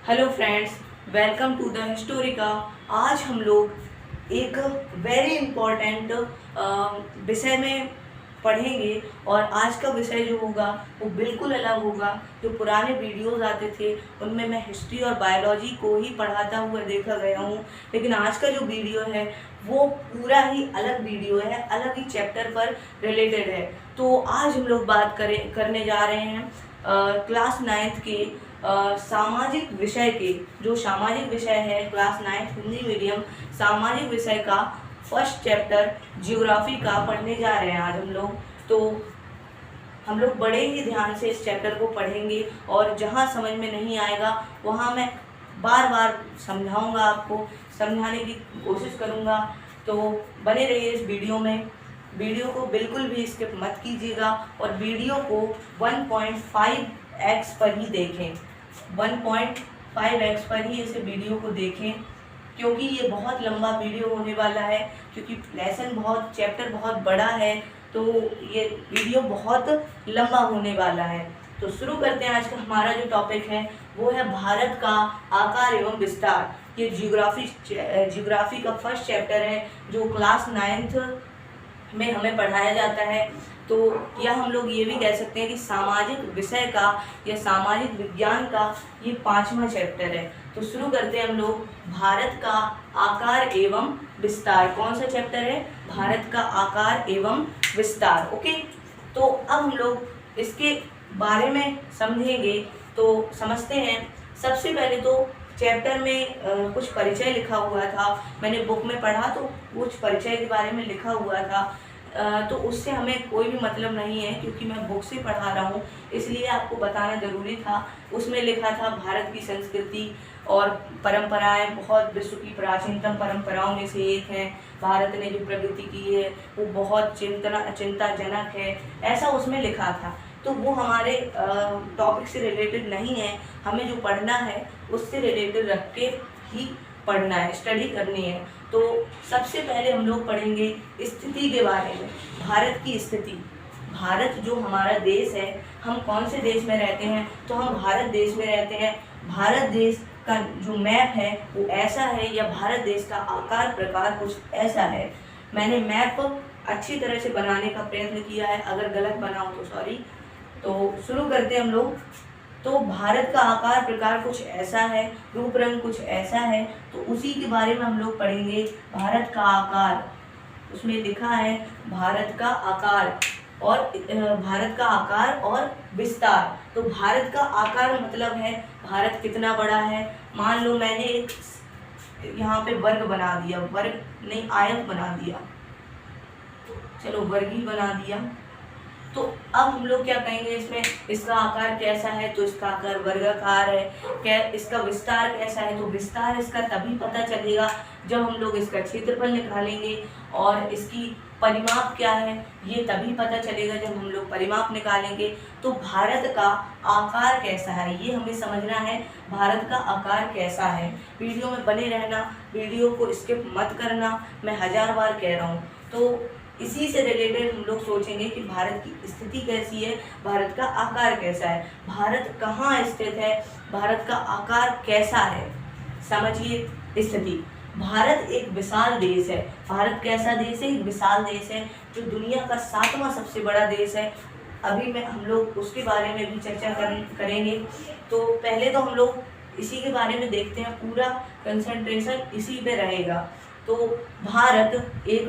Hello friends, welcome to the Historica. आज हम लोग एक वेरी इम्पोर्टेंट विषय में पढ़ेंगे और आज का विषय जो होगा वो बिल्कुल अलग होगा। जो पुराने वीडियोस आते थे उनमें मैं हिस्ट्री और बायोलॉजी को ही पढ़ाता हुआ देखा गया हूँ, लेकिन आज का जो वीडियो है वो पूरा ही अलग वीडियो है, अलग ही चैप्टर पर रिलेटेड है। तो आज हम लोग बात करने जा रहे हैं क्लास 9th के सामाजिक विषय के। जो सामाजिक विषय है क्लास 9th हिंदी मीडियम सामाजिक विषय का फर्स्ट चैप्टर ज्योग्राफी का पढ़ने जा रहे हैं आज हम लोग। तो हम लोग बड़े ही ध्यान से इस चैप्टर को पढ़ेंगे और जहाँ समझ में नहीं आएगा वहाँ मैं बार बार समझाऊंगा, आपको समझाने की कोशिश करूँगा। तो बने रहिए इस वीडियो में। वीडियो को बिल्कुल भी स्किप मत कीजिएगा और वीडियो को 1.5x पर ही देखें। 1.5x पर ही इस वीडियो को देखें, क्योंकि ये बहुत लंबा वीडियो होने वाला है, क्योंकि लेसन बहुत चैप्टर बहुत बड़ा है, तो ये वीडियो बहुत लंबा होने वाला है। तो शुरू करते हैं। आज का हमारा जो टॉपिक है वो है भारत का आकार एवं विस्तार। ये ज्योग्राफी का फर्स्ट चैप्टर है जो क्लास 9th में हमें पढ़ाया जाता है। तो या हम लोग ये भी कह सकते हैं कि सामाजिक विषय का या सामाजिक विज्ञान का ये 5वां चैप्टर है। तो शुरू करते हैं हम लोग। भारत का आकार एवं विस्तार कौन सा चैप्टर है? भारत का आकार एवं विस्तार। ओके, तो अब हम लोग इसके बारे में समझेंगे। तो समझते हैं। सबसे पहले तो चैप्टर में कुछ परिचय लिखा हुआ था, मैंने बुक में पढ़ा तो कुछ परिचय के बारे में लिखा हुआ था। तो उससे हमें कोई भी मतलब नहीं है, क्योंकि मैं बुक से पढ़ा रहा हूँ, इसलिए आपको बताना ज़रूरी था। उसमें लिखा था भारत की संस्कृति और परंपराएं बहुत विश्व की प्राचीनतम परंपराओं में से एक है। भारत ने जो प्रगति की है वो बहुत चिंताजनक है, ऐसा उसमें लिखा था। तो वो हमारे टॉपिक से रिलेटेड नहीं है, हमें जो पढ़ना है उससे रिलेटेड रख के ही पढ़ना है, स्टडी करनी है। तो सबसे पहले हम लोग पढ़ेंगे स्थिति के बारे में। भारत की स्थिति। भारत जो हमारा देश है, हम कौन से देश में रहते हैं? तो हम भारत देश में रहते हैं। भारत देश का जो मैप है वो ऐसा है, या भारत देश का आकार प्रकार कुछ ऐसा है। मैंने मैप अच्छी तरह से बनाने का प्रयत्न किया है, अगर गलत बनाऊँ तो सॉरी। तो शुरू करते हैं हम लोग। तो भारत का आकार प्रकार कुछ ऐसा है, रूप रंग कुछ ऐसा है। तो उसी के बारे में हम लोग पढ़ेंगे। भारत का आकार, उसमें लिखा है भारत का आकार और भारत का आकार और विस्तार। तो भारत का आकार मतलब है भारत कितना बड़ा है। मान लो मैंने एक यहाँ पे वर्ग बना दिया, वर्ग नहीं आयत बना दिया, चलो वर्ग ही बना दिया। तो अब हम लोग क्या कहेंगे इसमें? इसका आकार कैसा है? तो इसका आकार वर्गाकार है। क्या इसका विस्तार कैसा है? तो विस्तार इसका तभी पता चलेगा जब हम लोग इसका क्षेत्रफल निकालेंगे। और इसकी परिमाप क्या है ये तभी पता चलेगा जब हम लोग परिमाप निकालेंगे। तो भारत का आकार कैसा है ये हमें समझना है। भारत का आकार कैसा है, वीडियो में बने रहना, वीडियो को स्किप मत करना, मैं 1000 बार कह रहा हूँ। तो इसी से रिलेटेड हम लोग सोचेंगे कि भारत की स्थिति कैसी है, भारत का आकार कैसा है, भारत कहाँ स्थित है, भारत का आकार कैसा है। समझिए स्थिति। भारत एक विशाल देश है। भारत कैसा देश है? एक विशाल देश है, जो दुनिया का 7वां सबसे बड़ा देश है। अभी मैं हम लोग उसके बारे में भी चर्चा करेंगे। तो पहले तो हम लोग इसी के बारे में देखते हैं, पूरा कंसंट्रेशन इसी पे रहेगा। तो भारत एक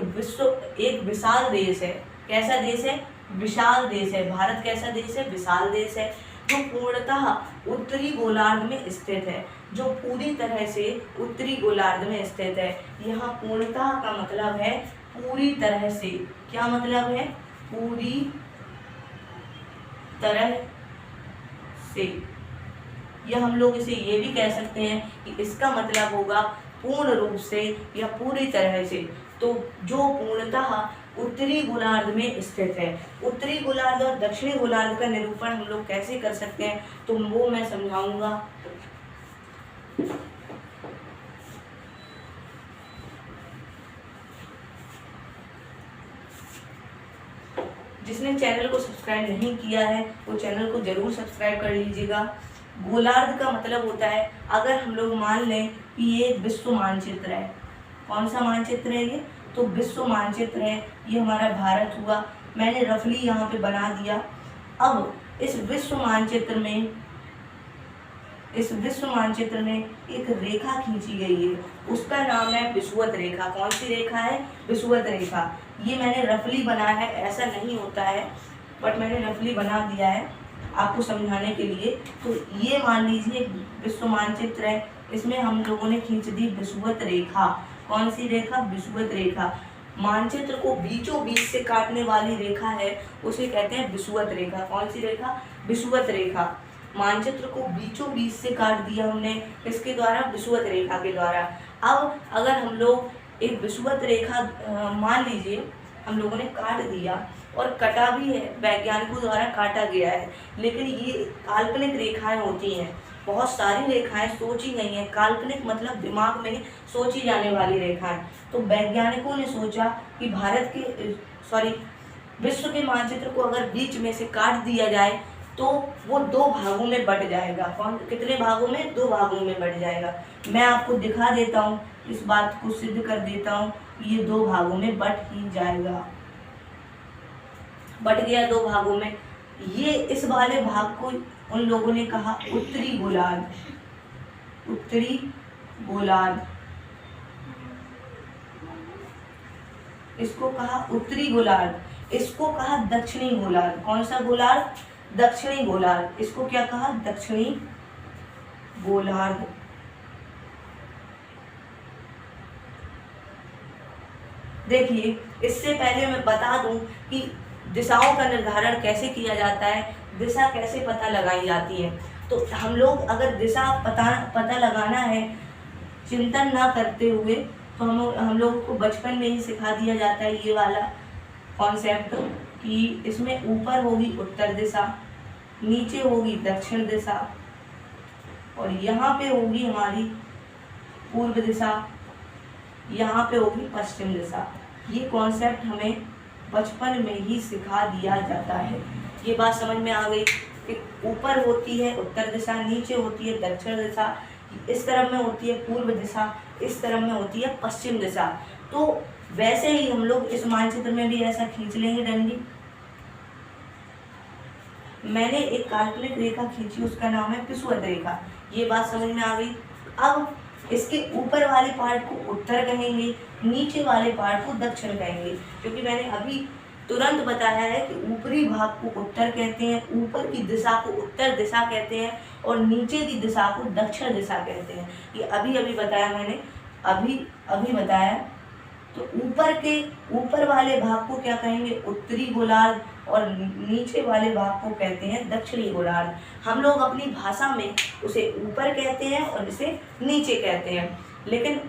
विशाल देश है। कैसा देश है? विशाल देश है। भारत कैसा देश है? विशाल देश है, जो पूर्णतः उत्तरी गोलार्ध में स्थित है। जो पूरी तरह से उत्तरी गोलार्ध में स्थित है। यहाँ पूर्णतः का मतलब है पूरी तरह से। क्या मतलब है? पूरी तरह से। या हम लोग इसे ये भी कह सकते हैं कि इसका मतलब होगा पूर्ण रूप से या पूरी तरह से। तो जो पूर्णतः उत्तरी गोलार्ध में स्थित है। उत्तरी गोलार्ध और दक्षिणी गोलार्ध का निरूपण हम लोग कैसे कर सकते हैं तो वो मैं समझाऊंगा। जिसने चैनल को सब्सक्राइब नहीं किया है वो चैनल को जरूर सब्सक्राइब कर लीजिएगा। गोलार्ध का मतलब होता है, अगर हम लोग मान लें कि ये विश्व मानचित्र है, कौन सा मानचित्र है ये, तो विश्व मानचित्र है, ये हमारा भारत हुआ, मैंने रफली यहाँ पे बना दिया। अब इस विश्व मानचित्र में एक रेखा खींची गई है, उसका नाम है विषुवत रेखा। कौन सी रेखा है, विषुवत रेखा। ये मैंने रफली बनाया है, ऐसा नहीं होता है, बट मैंने रफली बना दिया है आपको समझाने के लिए। तो ये मान लीजिए विश्व मानचित्र है, इसमें हम लोगों ने खींच दी विषुवत रेखा। कौन सी रेखा, विषुवत रेखा। मानचित्र को बीचों बीच से काटने वाली रेखा है, उसे कहते हैं विषुवत रेखा। कौन सी रेखा, विषुवत रेखा। मानचित्र को बीचों बीच से काट दिया हमने, इसके द्वारा, विषुवत रेखा के द्वारा। अब अगर हम लोग एक विषुवत रेखा मान लीजिए हम लोगों ने काट दिया, और कटा भी है, वैज्ञानिकों द्वारा काटा गया है, लेकिन ये काल्पनिक रेखाएं होती हैं। बहुत सारी रेखाएं सोची गई हैं, काल्पनिक मतलब दिमाग में सोची जाने वाली रेखाएं। तो वैज्ञानिकों ने सोचा कि विश्व के मानचित्र को अगर बीच में से काट दिया जाए तो वो दो भागों में बट जाएगा। कितने भागों में, दो भागों में बट जाएगा। मैं आपको दिखा देता हूँ, इस बात को सिद्ध कर देता हूँ, ये दो भागों में बट ही जाएगा। बट गया दो भागों में। ये इस वाले भाग को उन लोगों ने कहा उत्तरी गोलार्ध, उत्तरी गोलार्ध, इसको कहा उत्तरी गोलार्ध। इसको कहा दक्षिणी गोलार्ध। कौन सा गोलार्ध, दक्षिणी गोलार्ध। इसको क्या कहा, दक्षिणी गोलार्ध। देखिए, इससे पहले मैं बता दूं कि दिशाओं का निर्धारण कैसे किया जाता है, दिशा कैसे पता लगाई जाती है। तो हम लोग अगर दिशा पता लगाना है चिंतन ना करते हुए, तो हम लोगों को बचपन में ही सिखा दिया जाता है ये वाला कॉन्सेप्ट कि इसमें ऊपर होगी उत्तर दिशा, नीचे होगी दक्षिण दिशा, और यहाँ पे होगी हमारी पूर्व दिशा, यहाँ पे होगी पश्चिम दिशा। ये कॉन्सेप्ट हमें बचपन में ही सिखा दिया जाता है। ये बात समझ में आ गई कि ऊपर होती है उत्तर दिशा, नीचे होती है दक्षिण दिशा, इस तरफ में होती है पूर्व दिशा, इस तरफ में होती है पश्चिम दिशा। तो वैसे ही हम लोग इस मानचित्र में भी ऐसा खींच लेंगे डंडी। मैंने एक काल्पनिक रेखा खींची, उसका नाम है विषुवत रेखा। ये बात समझ में आ गई। अब इसके ऊपर वाले पार्ट को उत्तर कहेंगे, नीचे वाले पार्ट को दक्षिण कहेंगे, क्योंकि मैंने अभी तुरंत बताया है कि ऊपरी भाग को उत्तर कहते हैं, ऊपर की दिशा को उत्तर दिशा कहते हैं, और नीचे की दिशा को दक्षिण दिशा कहते हैं। ये अभी बताया मैंने, अभी बताया। तो ऊपर वाले भाग को क्या कहेंगे, उत्तरी गोलार्ध, और नीचे वाले भाग को कहते हैं दक्षिणी गोलार्ध। हम लोग अपनी भाषा में उसे ऊपर कहते हैं और इसे नीचे कहते हैं, लेकिन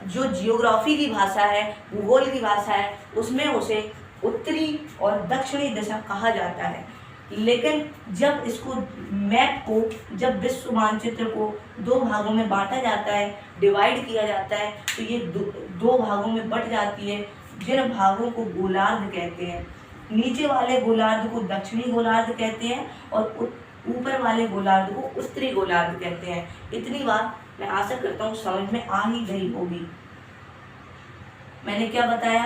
जो जियोग्राफी की भाषा है, भूगोल की भाषा है, उसमें उसे उत्तरी और दक्षिणी दिशा कहा जाता है। लेकिन जब इसको मैप को, जब विश्व मानचित्र को दो भागों में बांटा जाता है, डिवाइड किया जाता है, तो ये दो भागों में बट जाती है, जिन भागों को गोलार्ध कहते हैं। नीचे वाले गोलार्ध को दक्षिणी गोलार्ध कहते हैं, और ऊपर वाले गोलार्ध को उत्तरी गोलार्ध कहते हैं। इतनी बात मैं आशा करता हूँ समझ में आ ही गई होगी। मैंने क्या बताया,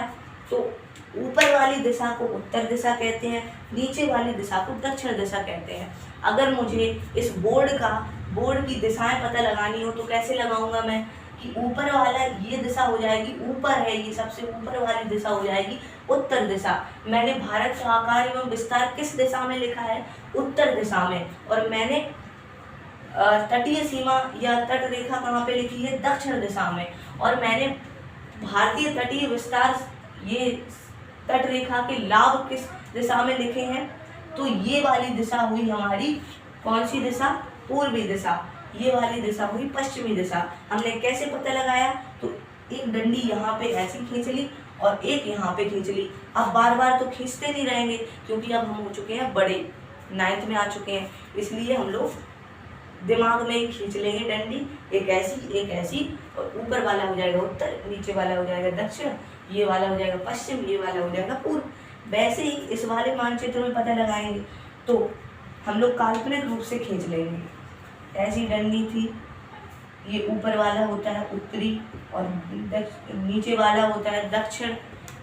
तो ऊपर वाली दिशा को उत्तर दिशा कहते हैं, नीचे वाली दिशा को दक्षिण दिशा कहते हैं। अगर मुझे इस बोर्ड की दिशाएं पता लगानी हो तो कैसे लगाऊंगा मैं, कि ऊपर वाला ये दिशा हो जाएगी, ऊपर है ये, सबसे ऊपर वाली दिशा हो जाएगी उत्तर दिशा। मैंने भारत का आकार एवं विस्तार किस दिशा में लिखा है, उत्तर दिशा में, और मैंने तटीय सीमा या तट रेखा कहाँ पे लिखी है, दक्षिण दिशा में। और मैंने भारतीय तटीय विस्तार, ये तट रेखा के लाभ किस दिशा में लिखे हैं, तो ये वाली दिशा हुई हमारी कौन सी दिशा, पूर्वी दिशा। ये वाली दिशा हुई पश्चिमी दिशा। हमने कैसे पता लगाया, तो एक डंडी यहाँ पे ऐसी खींच ली और एक यहाँ पे खींच ली। अब बार बार तो खींचते नहीं रहेंगे, क्योंकि अब हम हो चुके हैं बड़े, 9th में आ चुके हैं, इसलिए हम लोग दिमाग में ही खींच लेंगे डंडी, एक ऐसी, और ऊपर वाला हो जाएगा उत्तर, नीचे वाला हो जाएगा दक्षिण, ये वाला हो जाएगा पश्चिम, ये वाला हो जाएगा पूर्व। वैसे ही इस वाले मानचित्र में पता लगाएंगे, तो हम लोग काल्पनिक रूप से खींच लेंगे। ऐसी डंडी थी। ये ऊपर वाला होता है उत्तरी और नीचे वाला होता है दक्षिण,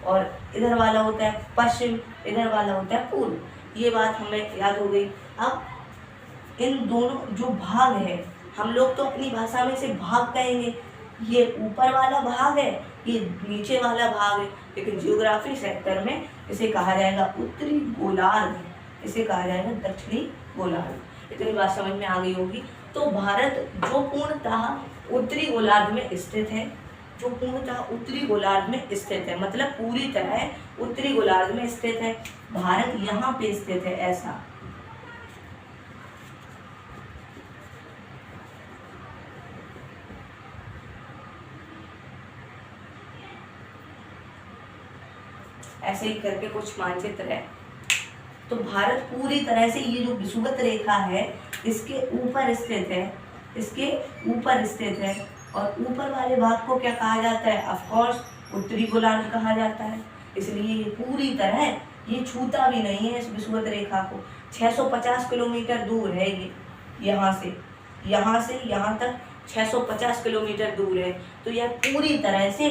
और इधर वाला होता है पश्चिम, इधर वाला होता है पूर्व। ये बात हमें याद हो गई। अब इन दोनों जो भाग है, हम लोग तो अपनी भाषा में से भाग कहेंगे, ये ऊपर वाला भाग है, ये नीचे वाला भाग है, लेकिन जियोग्राफी सेक्टर में इसे कहा जाएगा उत्तरी गोलार्ध, इसे कहा जाएगा दक्षिणी गोलार्ध। इतनी बात समझ में आ गई होगी। तो भारत जो पूर्णतः उत्तरी गोलार्ध में स्थित है, जो पूर्णतः उत्तरी गोलार्ध में स्थित है, मतलब पूरी तरह उत्तरी गोलार्ध में स्थित है, भारत यहाँ पे स्थित है। ऐसे ही करके कुछ मानचित्र है। तो भारत पूरी तरह से ये जो विषुवत रेखा है इसके ऊपर स्थित है, इसके ऊपर स्थित है। और ऊपर वाले भाग को क्या कहा जाता है? ऑफ कोर्स उत्तरी गोलार्ध कहा जाता है। इसलिए ये पूरी तरह ये छूता भी नहीं है इस विषुवत रेखा को। 650 किलोमीटर दूर है ये, यहाँ से यहाँ तक 650 किलोमीटर दूर है। तो यह पूरी तरह से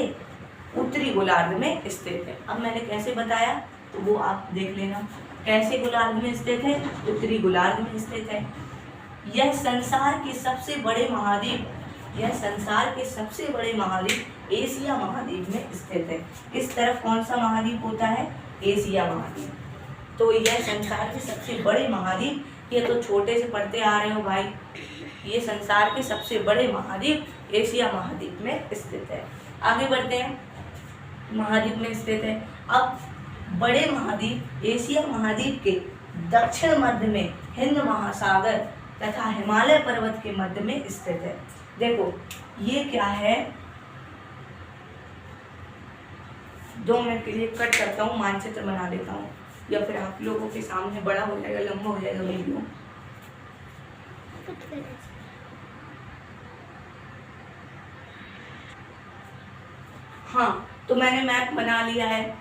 उत्तरी गोलार्ध में स्थित है। अब मैंने कैसे बताया तो वो आप देख लेना। कैसे गोलार्ध में स्थित है? उत्तरी गोलार्ध में स्थित है। यह संसार के सबसे बड़े महाद्वीप, यह संसार के सबसे बड़े महाद्वीप एशिया महाद्वीप में स्थित है। इस तरफ कौन सा महाद्वीप होता है? एशिया महाद्वीप। तो यह संसार के सबसे बड़े महाद्वीप, ये तो छोटे से पढ़ते आ रहे हो भाई, ये संसार के सबसे बड़े महाद्वीप एशिया महाद्वीप में स्थित है। आगे बढ़ते हैं। महाद्वीप में स्थित है। अब बड़े महाद्वीप एशिया महाद्वीप के दक्षिण मध्य में हिंद महासागर तथा हिमालय पर्वत के मध्य में स्थित है। देखो ये क्या है, 2 मिनट के लिए कट करता हूँ, मानचित्र बना देता हूँ, या फिर आप लोगों के सामने बड़ा हो जाएगा, लंबा हो जाएगा वीडियो। हाँ, तो मैंने मैप बना लिया है।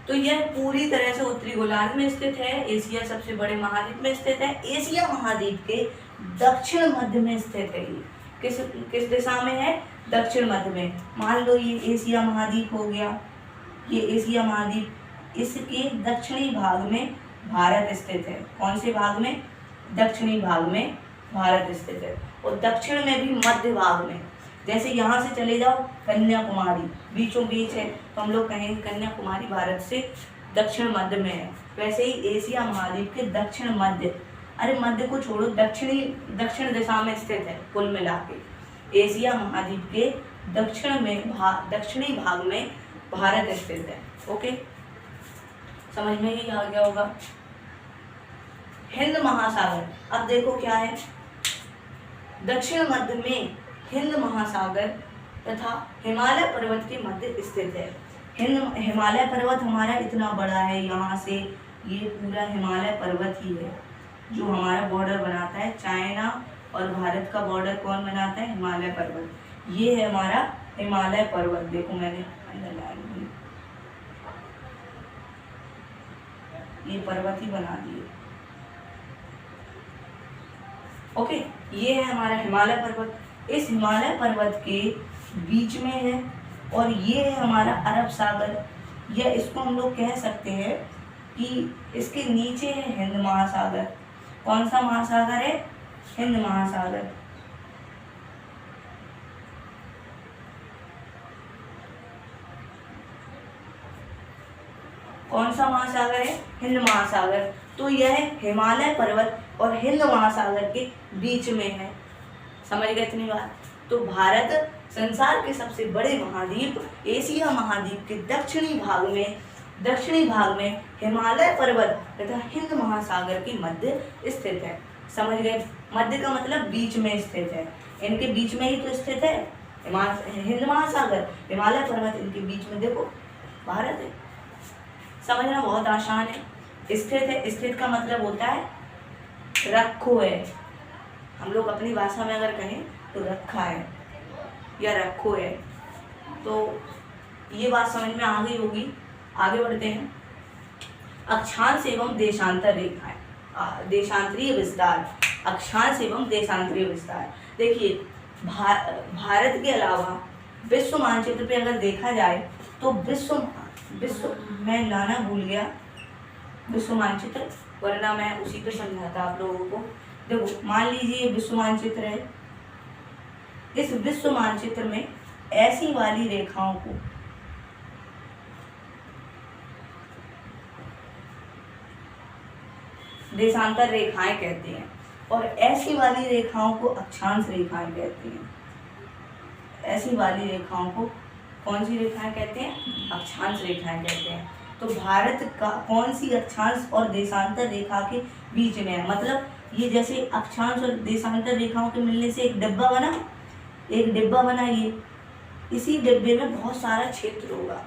तो यह पूरी तरह से उत्तरी गोलार्ध में स्थित है, एशिया सबसे बड़े महाद्वीप में स्थित है, एशिया महाद्वीप के दक्षिण मध्य में स्थित है। ये किस दिशा में है? दक्षिण मध्य में। मान लो ये एशिया महाद्वीप हो गया, ये एशिया महाद्वीप, इसके दक्षिणी भाग में भारत स्थित है। कौन से भाग में? दक्षिणी भाग में भारत स्थित है। और दक्षिण में भी मध्य भाग में, जैसे यहाँ से चले जाओ कन्याकुमारी बीचों बीच है, तो हम लोग कहेंगे कन्याकुमारी भारत से दक्षिण मध्य में है। वैसे ही एशिया महाद्वीप के दक्षिण मध्य, अरे मध्य को छोड़ो, दक्षिण दिशा में स्थित है। कुल मिला के एशिया महाद्वीप के दक्षिणी भाग में भारत स्थित है। ओके, समझ में ही आ गया होगा। हिंद महासागर, अब देखो क्या है, दक्षिण मध्य में हिंद महासागर तथा हिमालय पर्वत के मध्य स्थित है। हिमालय पर्वत हमारा इतना बड़ा है, यहाँ से ये पूरा हिमालय पर्वत ही है जो हमारा बॉर्डर बनाता है। चाइना और भारत का बॉर्डर कौन बनाता है? हिमालय पर्वत। ये है हमारा हिमालय पर्वत। देखो मैंने अंडरलाइन ये पर्वत ही बना दिए। ओके, ये है हमारा हिमालय पर्वत। इस हिमालय पर्वत के बीच में है, और ये है हमारा अरब सागर, या इसको हम लोग कह सकते हैं कि इसके नीचे है हिंद महासागर। कौन सा महासागर है? हिंद महासागर। कौन सा महासागर है? हिंद महासागर। तो यह हिमालय पर्वत और हिंद महासागर के बीच में है। समझ गए इतनी बात? तो भारत संसार के सबसे बड़े महाद्वीप एशिया महाद्वीप के दक्षिणी भाग में हिमालय पर्वत तथा हिंद महासागर के मध्य स्थित है। समझ गए? मध्य का मतलब बीच में स्थित है, इनके बीच में ही तो स्थित है हिंद महासागर, हिमालय पर्वत, इनके बीच में देखो भारत है। समझना बहुत आसान है। स्थित है, स्थित का मतलब होता है रखो है। हम लोग अपनी भाषा में अगर कहें तो रखा है या रखो है। तो ये बात समझ में आ गई होगी। आगे बढ़ते हैं। अक्षांश एवं देशांतर रेखाएं, देशांतरीय विस्तार। अक्षांश एवं देशांतरीय विस्तार। देखिए भारत के अलावा विश्व मानचित्र पे अगर देखा जाए तो विश्व मैं लाना भूल गया विश्व मानचित्र, वरना मैं उसी पे समझाता आप लोगों को। देखो मान लीजिए विश्व मानचित्र है, इस विश्व मानचित्र में ऐसी वाली रेखाओं को देशांतर रेखाएं कहते हैं और ऐसी वाली रेखाओं को अक्षांश रेखाएं कहते हैं। ऐसी वाली रेखाओं को कौन सी रेखाएं कहते हैं? अक्षांश रेखाएं कहते हैं। तो भारत का कौन सी अक्षांश और देशांतर रेखा के बीच में है? मतलब ये जैसे अक्षांश और देशांतर रेखाओं के मिलने से एक डिब्बा बना, ये इसी डिब्बे में बहुत सारा क्षेत्र होगा।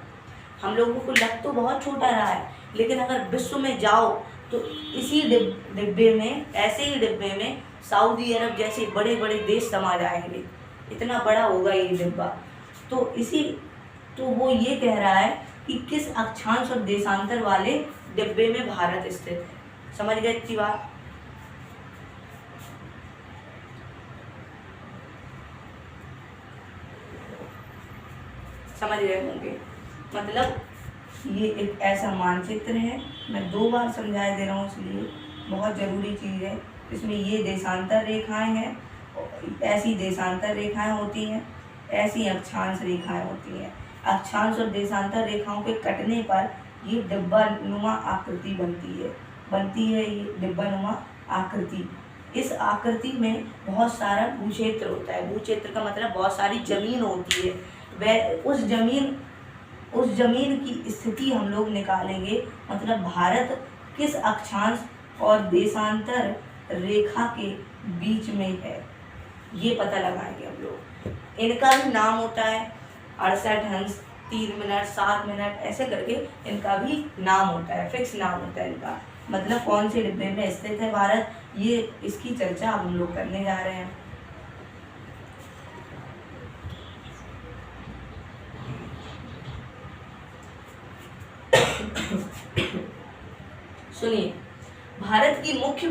हम लोगों को लग तो बहुत छोटा रहा है, लेकिन अगर विश्व में जाओ तो इसी डिब्बे में, ऐसे ही डिब्बे में सऊदी अरब जैसे बड़े बड़े देश समा जाएंगे, इतना बड़ा होगा ये डिब्बा। तो वो ये कह रहा है कि किस अक्षांश और देशांतर वाले डिब्बे में भारत स्थित है। समझ गए इतनी बात? समझ गए होंगे। मतलब ये एक ऐसा मानचित्र है, मैं 2 बार समझाए दे रहा हूँ इसलिए बहुत ज़रूरी चीज़ है। इसमें ये देशांतर रेखाएं हैं, ऐसी देशांतर रेखाएं होती हैं, ऐसी अक्षांश रेखाएं होती हैं। अक्षांश और देशांतर रेखाओं के कटने पर ये डिब्बा नुमा आकृति बनती है ये डिब्बा नुमा आकृति। इस आकृति में बहुत सारा भूक्षेत्र होता है। भूक्षेत्र का मतलब बहुत सारी जमीन होती है। वह उस जमीन की स्थिति हम लोग निकालेंगे, मतलब भारत किस अक्षांश और देशांतर रेखा के बीच में है, ये पता लगाएंगे हम लोग। इनका भी नाम होता है 68 अंश, 3 मिनट, 7 मिनट, ऐसे करके इनका भी नाम होता है, फिक्स नाम होता है इनका। मतलब कौन से डिब्बे में स्थित है भारत, ये इसकी चर्चा हम लोग करने जा रहे हैं। सुनिए, भारत की मुख्य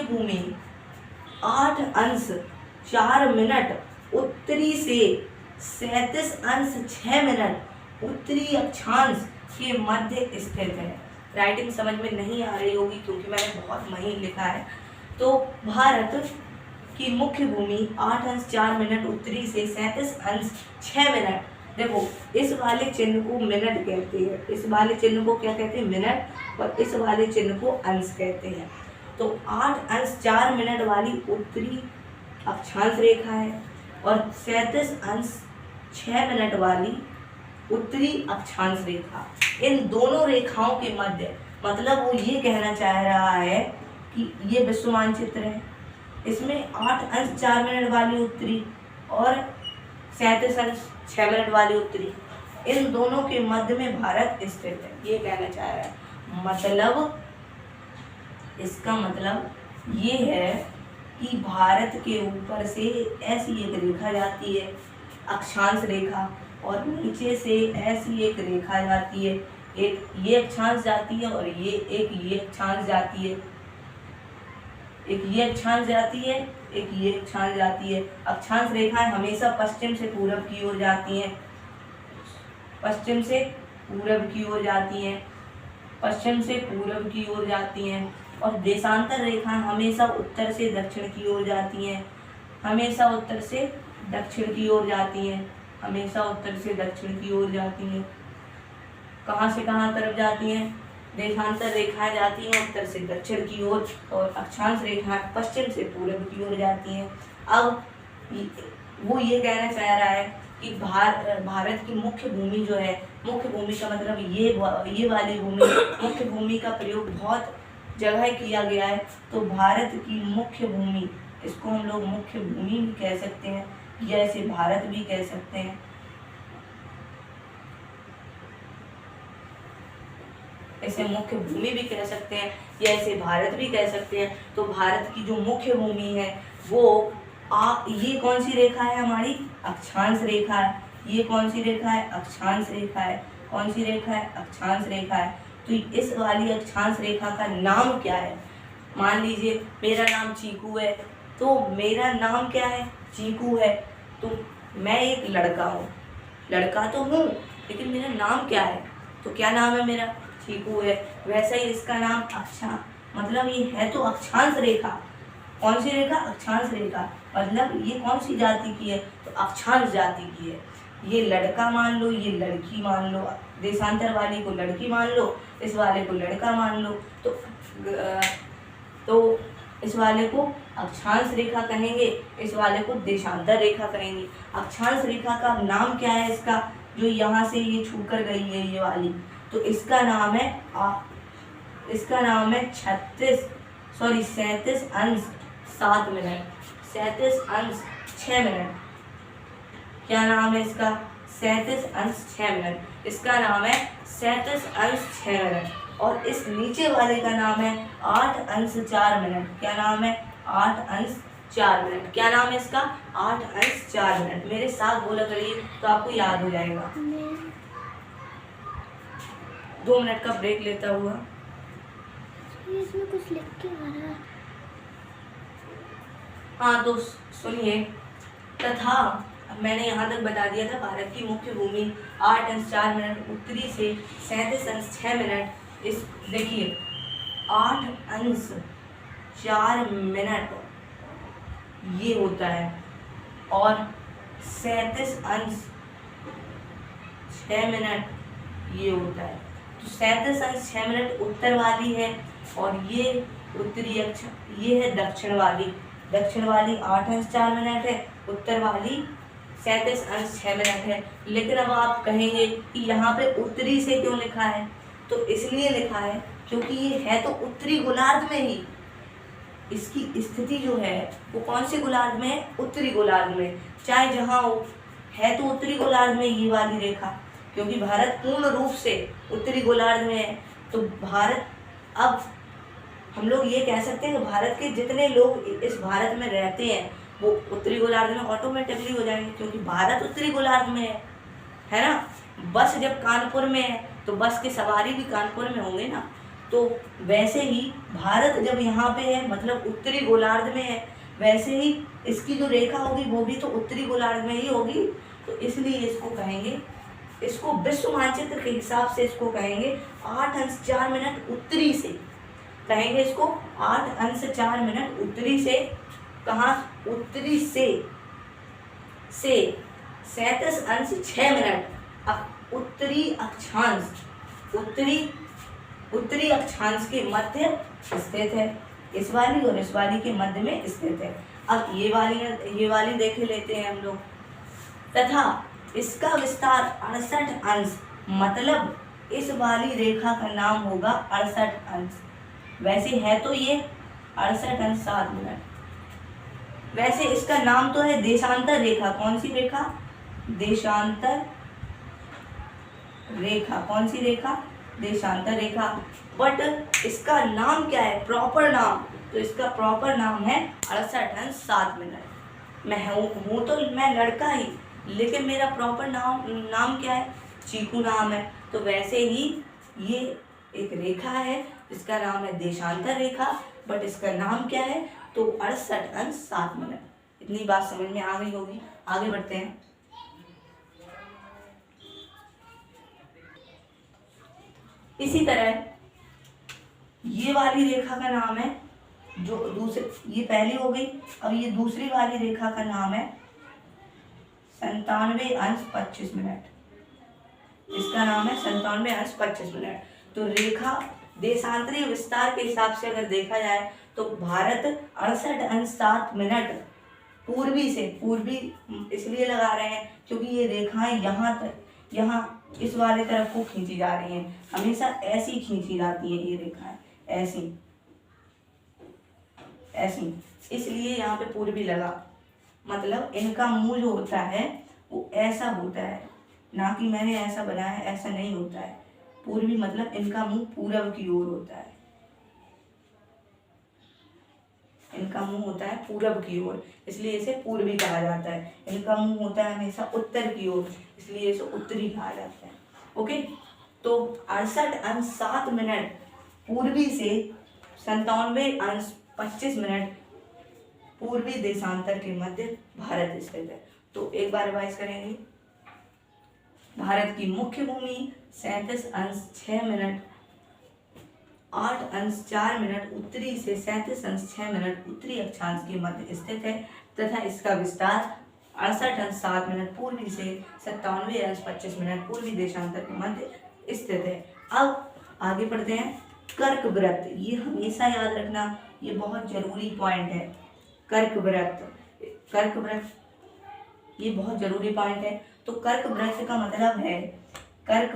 भूमि 8 अंश 4 मिनट उत्तरी से 37 अंश 6 मिनट उत्तरी अक्षांश के मध्य स्थित है। राइटिंग समझ में नहीं आ रही होगी क्योंकि मैंने बहुत महीन लिखा है। तो भारत की मुख्य भूमि 8 अंश 4 मिनट उत्तरी से 37 अंश 6 मिनट, देखो इस वाले चिन्ह को मिनट कहते हैं, इस वाले चिन्ह को क्या कहते हैं? मिनट, और इस वाले चिन्ह को अंश कहते हैं। तो 8 अंश 4 मिनट वाली उत्तरी अक्षांश रेखा है और 37 अंश 6 मिनट वाली उत्तरी अक्षांश रेखा। इन दोनों रेखाओं के मध्य, मतलब वो ये कहना चाह रहा है कि ये विश्व मानचित्र है, इसमें 8 अंश 4 मिनट वाली उत्तरी और 37 अंश 6 मिनट वाली उत्तरी, इन दोनों के मध्य में भारत स्थित है, ये कहना चाह रहा है। मतलब इसका मतलब ये है कि भारत के ऊपर से ऐसी एक रेखा जाती है, अक्षांश रेखा, और नीचे से ऐसी एक रेखा जाती है, एक ये अक्षांश जाती है और ये अक्षांश जाती है, एक ये अक्षांश जाती है, एक ये अक्षांश जाती है। अक्षांश रेखाएं हमेशा पश्चिम से पूरब की ओर जाती हैं, पश्चिम से पूरब की ओर जाती हैं, पश्चिम से पूरब की ओर जाती हैं। और देशांतर रेखाएं हमेशा उत्तर से दक्षिण की ओर जाती हैं, हमेशा उत्तर से दक्षिण की ओर जाती हैं, हमेशा उत्तर से दक्षिण की ओर जाती हैं। कहाँ से कहाँ तरफ जाती हैं? देशांतर रेखाएं जाती हैं उत्तर से दक्षिण की ओर और अक्षांश रेखाएं पश्चिम से पूरब की ओर जाती हैं। अब वो ये कहना चाह रहा है कि भारत की मुख्य भूमि जो है, मुख्य भूमि का मतलब ये वाली भूमि, मुख्य भूमि का प्रयोग बहुत जगह किया गया है। तो भारत की मुख्य भूमि, इसको हम लोग मुख्य भूमि भी कह सकते हैं या इसे भारत भी कह सकते हैं। इसे मुख्य भूमि भी कह सकते हैं या इसे भारत भी कह सकते हैं। तो भारत की जो मुख्य भूमि है वो ये कौन सी रेखा है? हमारी अक्षांश रेखा है। ये कौन सी रेखा है? अक्षांश रेखा है। कौन सी रेखा है? अक्षांश रेखा है। तो इस वाली अक्षांश रेखा का नाम क्या है? मान लीजिए मेरा नाम चीकू है, तो मेरा नाम क्या है, चीकू है। तो मैं एक लड़का हूँ, लड़का तो हूँ लेकिन मेरा नाम क्या है, तो क्या नाम है मेरा, चीकू है। वैसा ही इसका नाम मतलब ये है तो अक्षांश रेखा। कौन सी रेखा, अक्षांश रेखा। मतलब ये कौन सी जाति की है, तो अक्षांश जाति की है। ये लड़का मान लो, ये लड़की मान लो, देशांतर वाली को लड़की मान लो, इस वाले को लड़का मान लो। तो इस वाले को अक्षांश रेखा कहेंगे, इस वाले को देशांतर रेखा कहेंगे। अक्षांश रेखा का नाम क्या है इसका, जो यहाँ से ये छूकर गई है ये वाली, तो इसका नाम है 37 अंश 7 मिनट, 37 अंश 6 मिनट। क्या नाम है इसका, 37 अंश 6 मिनट। इसका नाम है 37 अंश 6 मिनट। और इस नीचे वाले का नाम है 8 अंश 4 मिनट। क्या नाम है, 8 अंश 4 मिनट। क्या नाम है इसका, 8 अंश 4 मिनट। मेरे साथ बोला करिए तो आपको याद हो जाएगा। 2 मिनट का ब्रेक लेता हुआ। इसमें कुछ लिख के आ रहा है। हाँ तो सुनिए, तथा मैंने यहाँ तक बता दिया था भारत की मुख्य भूमि 8 अंश 4 मिनट, उत्तरी से 37 अंश 6 मिनट। इस देखिए 8 अंश 4 मिनट ये होता है और 37 अंश 6 मिनट ये होता है। तो 37 अंश 6 मिनट उत्तर वाली है और ये उत्तरी अक्ष, ये है दक्षिण वाली। दक्षिण वाली 8 अंश 4 मिनट है, उत्तर वाली 37 अंश 6 मिनट है। लेकिन अब आप कहेंगे कि यहाँ पे उत्तरी से क्यों लिखा है, तो इसलिए लिखा है क्योंकि ये है तो उत्तरी गोलार्ध में ही। इसकी स्थिति जो है वो कौन से गोलार्ध में है, उत्तरी गोलार्ध में। चाहे जहाँ हो, है तो उत्तरी गोलार्ध में ये वाली रेखा, क्योंकि भारत पूर्ण रूप से उत्तरी गोलार्ध में है। तो भारत, अब हम लोग ये कह सकते हैं कि भारत के जितने लोग इस भारत में रहते हैं वो उत्तरी गोलार्ध में ऑटोमेटिकली हो जाएंगे, क्योंकि भारत उत्तरी गोलार्ध में है ना। बस जब कानपुर में है तो बस के सवारी भी कानपुर में होंगे ना। तो वैसे ही भारत जब यहाँ पे है मतलब उत्तरी गोलार्ध में है, वैसे ही इसकी जो रेखा होगी वो भी तो उत्तरी गोलार्ध में ही होगी। तो इसलिए इसको कहेंगे, इसको विश्व मानचित्र के हिसाब से इसको कहेंगे 8 अंश 4 मिनट उत्तरी से, कहेंगे इसको 8 अंश 4 मिनट उत्तरी से। कहाँ, उत्तरी से 37 अंश 6 मिनट उत्तरी अक्षांश, उत्तरी अक्षांश के मध्य स्थित है। इस वाली और इस वाली के मध्य में स्थित है। अब ये वाली देख लेते हैं हम लोग। तथा इसका विस्तार 68 अंश, मतलब इस वाली रेखा का नाम होगा 68 अंश। वैसे है तो ये 68 अंश 7 मिनट। वैसे इसका नाम तो है देशांतर रेखा। कौन सी रेखा, देशांतर रेखा। कौन सी रेखा, देशांतर रेखा। बट इसका नाम क्या है, प्रॉपर नाम, तो इसका प्रॉपर नाम है 68 अंश 7 मिनट। मैं हूँ तो मैं लड़का ही, लेकिन मेरा प्रॉपर नाम क्या है, चीकू नाम है। तो वैसे ही ये एक रेखा है जिसका नाम है देशांतर रेखा, बट इसका नाम क्या है, तो 68 अंश 7 मिनट। इतनी बात समझ में आ गई होगी। आगे बढ़ते हैं। इसी तरह ये वाली रेखा का नाम है, जो दूसरे, ये पहली हो गई, अब ये दूसरी वाली रेखा का नाम है 97 अंश 25 मिनट। इसका नाम है 97 अंश 25 मिनट। तो रेखा देशांतरीय विस्तार के हिसाब से अगर देखा जाए तो भारत 68 अंश 7 मिनट पूर्वी से, पूर्वी इसलिए लगा रहे हैं क्योंकि ये रेखाएं यहाँ इस वाले तरफ को खींची जा रही हैं। हमेशा ऐसी खींची जाती है ये रेखाएं, ऐसी, इसलिए यहाँ पे पूर्वी लगा। मतलब इनका मुंह जो होता है वो ऐसा होता है, ना कि मैंने ऐसा बनाया है, ऐसा नहीं होता है। पूर्वी मतलब इनका मुंह पूरब की ओर होता है, इनका मुंह होता है पूरब की ओर, इसलिए इसे पूर्वी कहा जाता है। इनका मुंह होता है हमेशा उत्तर की ओर, इसलिए इसे उत्तरी कहा जाता है। ओके, तो 68 अंश 7 मिनट पूर्वी से 97°25' पूर्वी देशांतर के मध्य भारत स्थित है। तो एक बार रिवाइज करेंगे। भारत की मुख्य भूमि 37°6' 8°4' उत्तरी से 37°6' उत्तरी अक्षांश के मध्य स्थित है तथा इसका विस्तार 68°7' पूर्वी से 97°25' पूर्वी देशांतर के मध्य स्थित है। अब आगे बढ़ते हैं। कर्क वृत्त, ये हमेशा याद रखना, ये बहुत जरूरी पॉइंट है। कर्क वृत्त ये बहुत जरूरी पॉइंट है। तो कर्क वृत्त का मतलब है, कर्क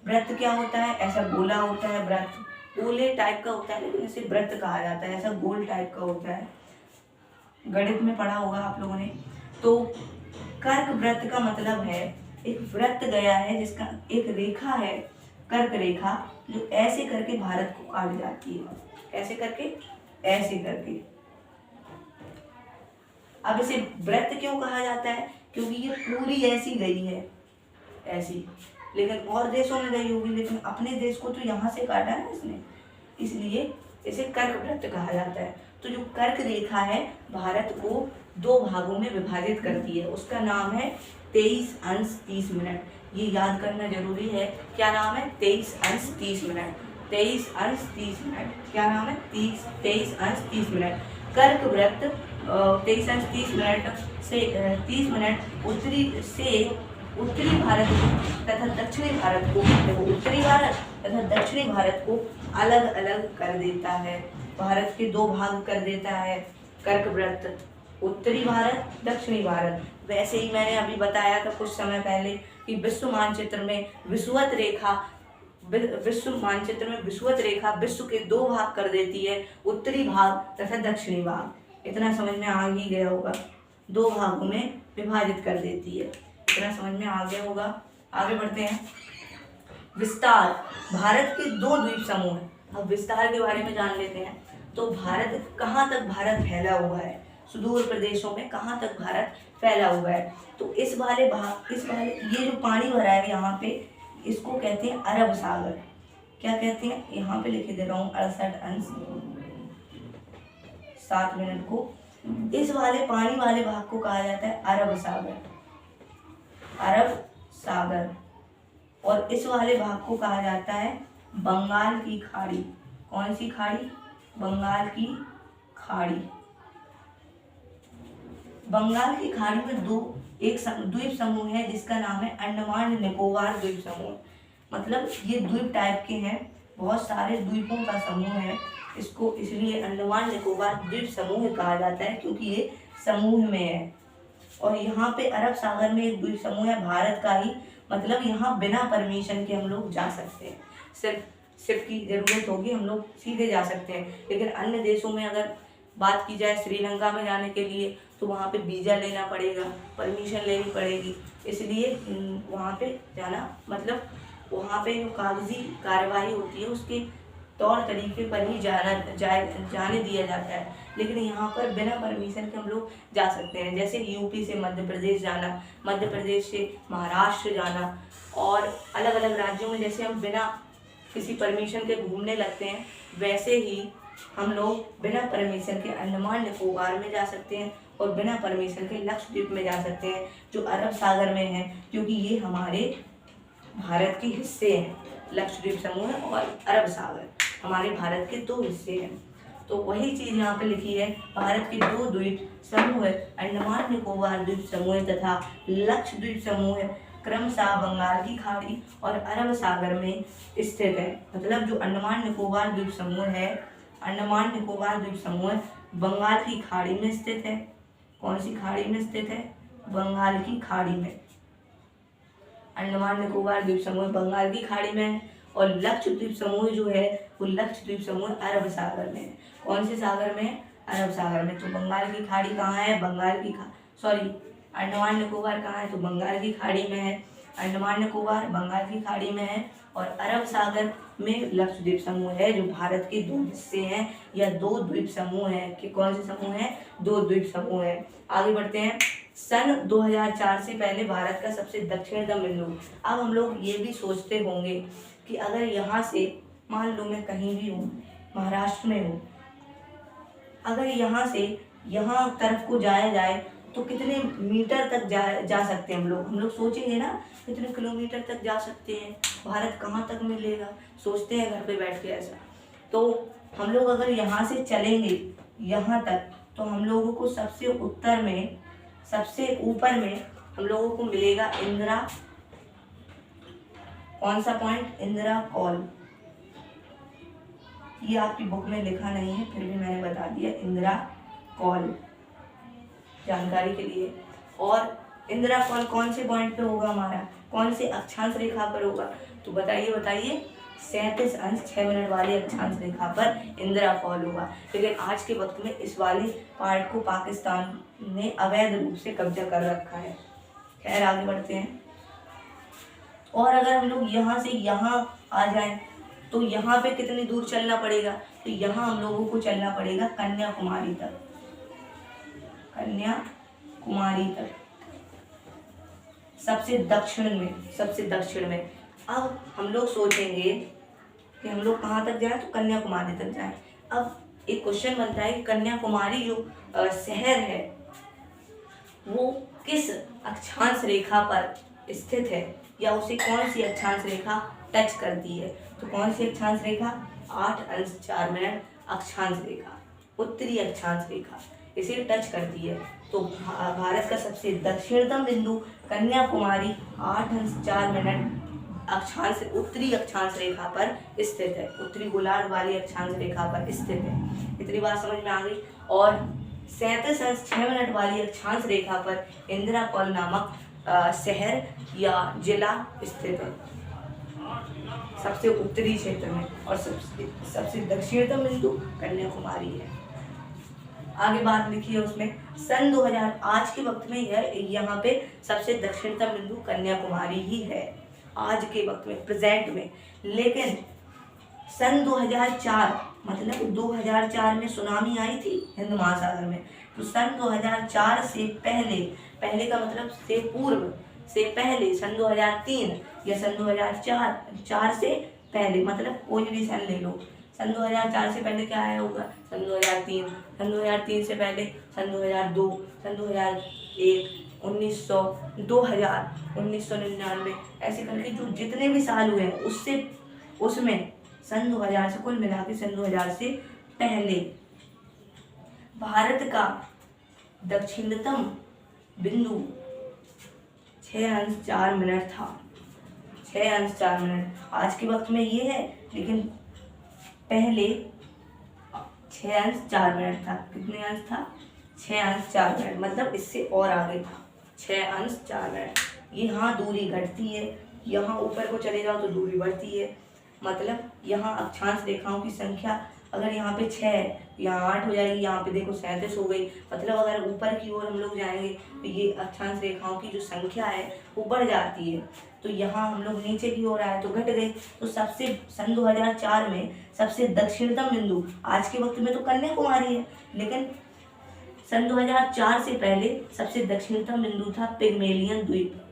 वृत्त क्या होता है? ऐसा गोला होता है, वृत्त गोले टाइप का होता है, लेकिन इसे वृत्त कहा जाता है। ऐसा गोल टाइप का होता है, गणित में पढ़ा होगा आप लोगों ने। तो कर्क वृत्त का मतलब है एक वृत्त गया है जिसका एक रेखा है, कर्क रेखा, जो ऐसे करके भारत को काट जाती है, ऐसे करके। अब इसे वृत्त क्यों कहा जाता है? क्योंकि ये पूरी ऐसी गई है, ऐसी, लेकिन और देशों में गई होगी, लेकिन अपने देश को तो यहाँ से काटा है इसने, इसलिए इसे कर्क वृत्त कहा जाता है। तो जो कर्क रेखा है भारत को 2 भागों में विभाजित करती है, उसका नाम है 23°30'। ये याद करना जरूरी है। क्या नाम है? 23°30'। 23°30'। क्या नाम है? 23°30'। कर्क वृत्त 23°30' से 30' उत्तरी भारत तथा दक्षिणी भारत को, उत्तरी भारत तथा दक्षिणी भारत को अलग अलग कर देता है। भारत के 2 भाग कर देता है कर्क वृत्त, उत्तरी भारत, दक्षिणी भारत। वैसे ही मैंने अभी बताया था कुछ समय पहले कि विश्व मानचित्र में विषुवत रेखा विश्व के 2 भाग कर देती है, उत्तरी भाग तथा दक्षिणी भाग। इतना समझ में आ ही गया होगा, 2 भागों में विभाजित कर देती है, इतना समझ में आ गया होगा। आगे बढ़ते हैं। विस्तार, भारत के 2 द्वीप समूह हैं। अब विस्तार के बारे में जान लेते हैं। तो भारत, कहाँ तक भारत फैला हुआ है, सुदूर प्रदेशों में कहाँ तक भारत फैला हुआ है। तो इस वाले ये जो पानी भरा है यहाँ पे, इसको कहते हैं अरब सागर। क्या कहते हैं? यहाँ पे लिखे दे रहा हूँ 68°7' को। इस वाले पानी वाले भाग को कहा जाता है अरब सागर। और इस वाले भाग को कहा जाता है बंगाल की खाड़ी। कौन सी खाड़ी? बंगाल की खाड़ी। बंगाल की खाड़ी में एक द्वीप समूह है जिसका नाम है अंडमान निकोबार द्वीप समूह। मतलब ये द्वीप टाइप के हैं, बहुत सारे द्वीपों का समूह है। इसको इसलिए अंडमान निकोबार द्वीप समूह कहा जाता है क्योंकि ये समूह में है। और यहाँ पे अरब सागर में एक द्वीप समूह है भारत का ही, मतलब यहाँ बिना परमिशन के हम लोग जा सकते हैं। सिर्फ की जरूरत होगी, हम लोग सीधे जा सकते हैं। लेकिन अन्य देशों में अगर बात की जाए, श्रीलंका में जाने के लिए, तो वहाँ पे वीज़ा लेना पड़ेगा, परमिशन लेनी पड़ेगी। इसलिए वहाँ पे जाना, मतलब वहाँ पे जो कागजी कार्रवाई होती है उसके तौर तरीके पर ही जाने दिया जाता है। लेकिन यहाँ पर बिना परमिशन के हम लोग जा सकते हैं। जैसे यूपी से मध्य प्रदेश जाना, मध्य प्रदेश से महाराष्ट्र जाना, और अलग अलग राज्यों में जैसे हम बिना किसी परमिशन के घूमने लगते हैं, वैसे ही हम लोग बिना परमिशन के अंडमान निकोबार में जा सकते हैं और बिना परमिशन के लक्षद्वीप में जा सकते हैं, जो अरब सागर में है, क्योंकि ये हमारे भारत के हिस्से हैं। लक्षद्वीप समूह और अरब सागर हमारे भारत के 2 हिस्से हैं। तो वही चीज़ यहाँ पे लिखी है, भारत के 2 द्वीप समूह अंडमान निकोबार द्वीप समूह तथा लक्षद्वीप समूह क्रमशः बंगाल की खाड़ी और अरब सागर में स्थित है। मतलब जो अंडमान निकोबार द्वीप समूह है, अंडमान निकोबार द्वीप समूह बंगाल की खाड़ी में स्थित है। कौन सी खाड़ी में स्थित है? बंगाल की खाड़ी में। अंडमान निकोबार द्वीप समूह बंगाल की खाड़ी में है, और लक्षद्वीप समूह जो है वो लक्षद्वीप समूह अरब सागर में है। कौन से सागर में? अरब सागर में। तो बंगाल की खाड़ी कहाँ है? अंडमान निकोबार कहाँ है? तो बंगाल की खाड़ी में है। अंडमान निकोबार बंगाल की खाड़ी में है, और अरब सागर में लक्षद्वीप समूह है, जो भारत के 2 हिस्से हैं या 2 द्वीप समूह हैं। कि कौन से समूह हैं? 2 द्वीप समूह हैं। आगे बढ़ते हैं। सन 2004 से पहले भारत का सबसे दक्षिणतम बिंदु। अब हम लोग ये भी सोचते होंगे कि अगर यहाँ से मान लो मैं कहीं भी हूँ, महाराष्ट्र में हो। अगर यहाँ से यहाँ तरफ को जाया जाए तो कितने मीटर तक जा सकते हैं हम लोग सोचेंगे ना कितने किलोमीटर तक जा सकते हैं, भारत कहाँ तक मिलेगा, सोचते हैं घर पे बैठ के ऐसा। तो हम लोग अगर यहाँ से चलेंगे यहाँ तक तो हम लोगों को सबसे उत्तर में, सबसे ऊपर में हम लोगों को मिलेगा इंदिरा, कौन सा पॉइंट, इंदिरा कॉल। ये आपकी बुक में लिखा नहीं है फिर भी मैंने बता दिया, इंदिरा कॉल जानकारी के लिए। और इंदिरा कॉल कौन से पॉइंट पे होगा हमारा, कौन से अक्षांश रेखा पर होगा, तो बताइए 37 अंश 6 मिनट वाली अक्षांश रेखा पर इंदिरा कॉल होगा। लेकिन आज के वक्त में इस वाले पार्ट को पाकिस्तान ने अवैध रूप से कब्जा कर रखा है। खैर आगे बढ़ते हैं। और अगर हम लोग यहाँ से यहाँ आ जाएं तो यहाँ पे कितनी दूर चलना पड़ेगा, तो यहाँ हम लोगों को चलना पड़ेगा कन्याकुमारी तक, कन्याकुमारी तक, सबसे दक्षिण में। अब हम लोग सोचेंगे कि हम लोग कहाँ तक जाएं, तो कन्याकुमारी तक जाएं। अब एक क्वेश्चन बनता है कि कन्याकुमारी जो शहर है वो किस अक्षांश रेखा पर स्थित है, या उसे कौन सी अक्षांश रेखा टच करती है, तो कौन सी अक्षांश रेखा, 8 अंश 4 मिनट अक्षांश रेखा, उत्तरी अक्षांश रेखा इसे टच करती है। तो भारत का सबसे दक्षिणतम बिंदु कन्याकुमारी 8 अंश 4 मिनट अक्षांश, उत्तरी अक्षांश रेखा पर स्थित है, उत्तरी गोलार्ध वाली अक्षांश रेखा पर स्थित है। इतनी बात समझ में आ गई। और 37 अंश 6 मिनट वाली अक्षांश रेखा पर इंदिरा कॉल नामक शहर या जिला स्थित है, सबसे उत्तरी क्षेत्र में, और सबसे दक्षिणतम बिंदु कन्याकुमारी है। आगे बात लिखी है उसमें, सन 2000 आज के वक्त में यहाँ पे सबसे दक्षिणतम बिंदु कन्याकुमारी ही है आज के वक्त में, प्रेजेंट में। लेकिन सन 2004 मतलब 2004 में सुनामी आई थी हिंद महासागर में, तो सन 2004 से पहले का मतलब से पूर्व से पहले, सन 2003 या सन 2004 से पहले, मतलब कोई भी सन ले लो। सन 2004 से पहले क्या आया होगा, सन 2003, सन 2003 से पहले सन 2002, सन 2001, 1900, 2000, 1999, ऐसे करके जो जितने भी साल हुए हैं उसमें सन 2000 से कुल मिला के सन 2000 से पहले भारत का दक्षिणतम बिंदु 6 अंश 4 मिनट था, 6 अंश 4 मिनट। आज के वक्त में ये है, लेकिन पहले 6 अंश 4 मिनट था। कितने अंश था, 6 अंश 4 मिनट, मतलब इससे और आगे था 6 अंश 4 मिनट। यहाँ दूरी घटती है, यहाँ ऊपर को चले जाओ तो दूरी बढ़ती है, मतलब यहाँ अक्षांश रेखाओं की संख्या अगर यहाँ पे 6 है, यहाँ 8 हो जाएगी, यहाँ पे देखो 37 हो गई। मतलब अगर ऊपर की ओर हम लोग जाएंगे तो ये अक्षांश रेखाओं की जो संख्या है वो बढ़ जाती है। तो यहाँ हम लोग नीचे की ओर आए तो घट गई। तो सबसे सन 2004 में सबसे दक्षिणतम बिंदु आज के वक्त में तो कन्याकुमारी है, लेकिन सन 2004 से पहले सबसे दक्षिणतम बिंदु था पिगमेलियन द्वीप।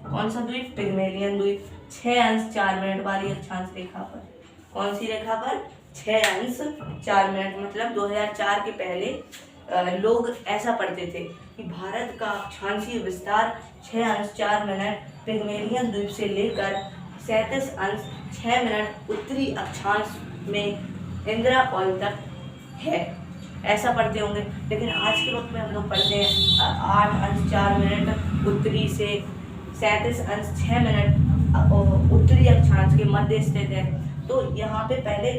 कौन सा द्वीप, पिगमेलियन द्वीप, 6 अंश 4 मिनट वाली अक्षांश रेखा पर। कौन सी रेखा पर, 6 अंश 4 मिनट। मतलब 2004 के पहले लोग ऐसा पढ़ते थे कि भारत का अक्षांशीय विस्तार 6 अंश 4 मिनट पिगमेलियन द्वीप से लेकर 37 अंश 6 मिनट उत्तरी अक्षांश में इंदिरा कॉल तक है, ऐसा पढ़ते होंगे। लेकिन आज के वक्त में हम लोग पढ़ते हैं 8 अंश 4 मिनट उत्तरी से 37 अंश 6 मिनट उत्तरी अक्षांश के मध्य स्थित है। तो यहाँ पे पहले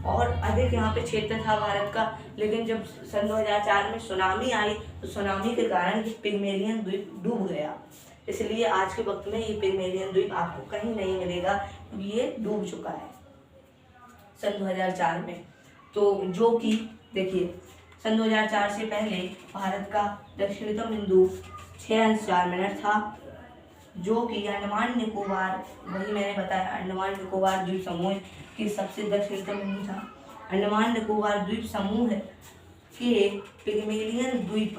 और अधिक यहाँ पे क्षेत्र था भारत का, लेकिन जब सन 2004 में सुनामी आई तो सुनामी के कारण ये पिगमेलियन द्वीप डूब गया। इसलिए आज के वक्त में ये पिगमेलियन द्वीप आपको कहीं नहीं मिलेगा, ये डूब चुका है सन 2004 में। तो जो कि देखिए सन 2004 से पहले भारत का दक्षिणतम बिंदु 6 अंश 4 मिनट था, जो कि अंडमान निकोबार, वही मैंने बताया अंडमान निकोबार द्वीप समूह के सबसे दक्षिणतम बिंदु था। अंडमान निकोबार द्वीप समूह के पिगमेलियन द्वीप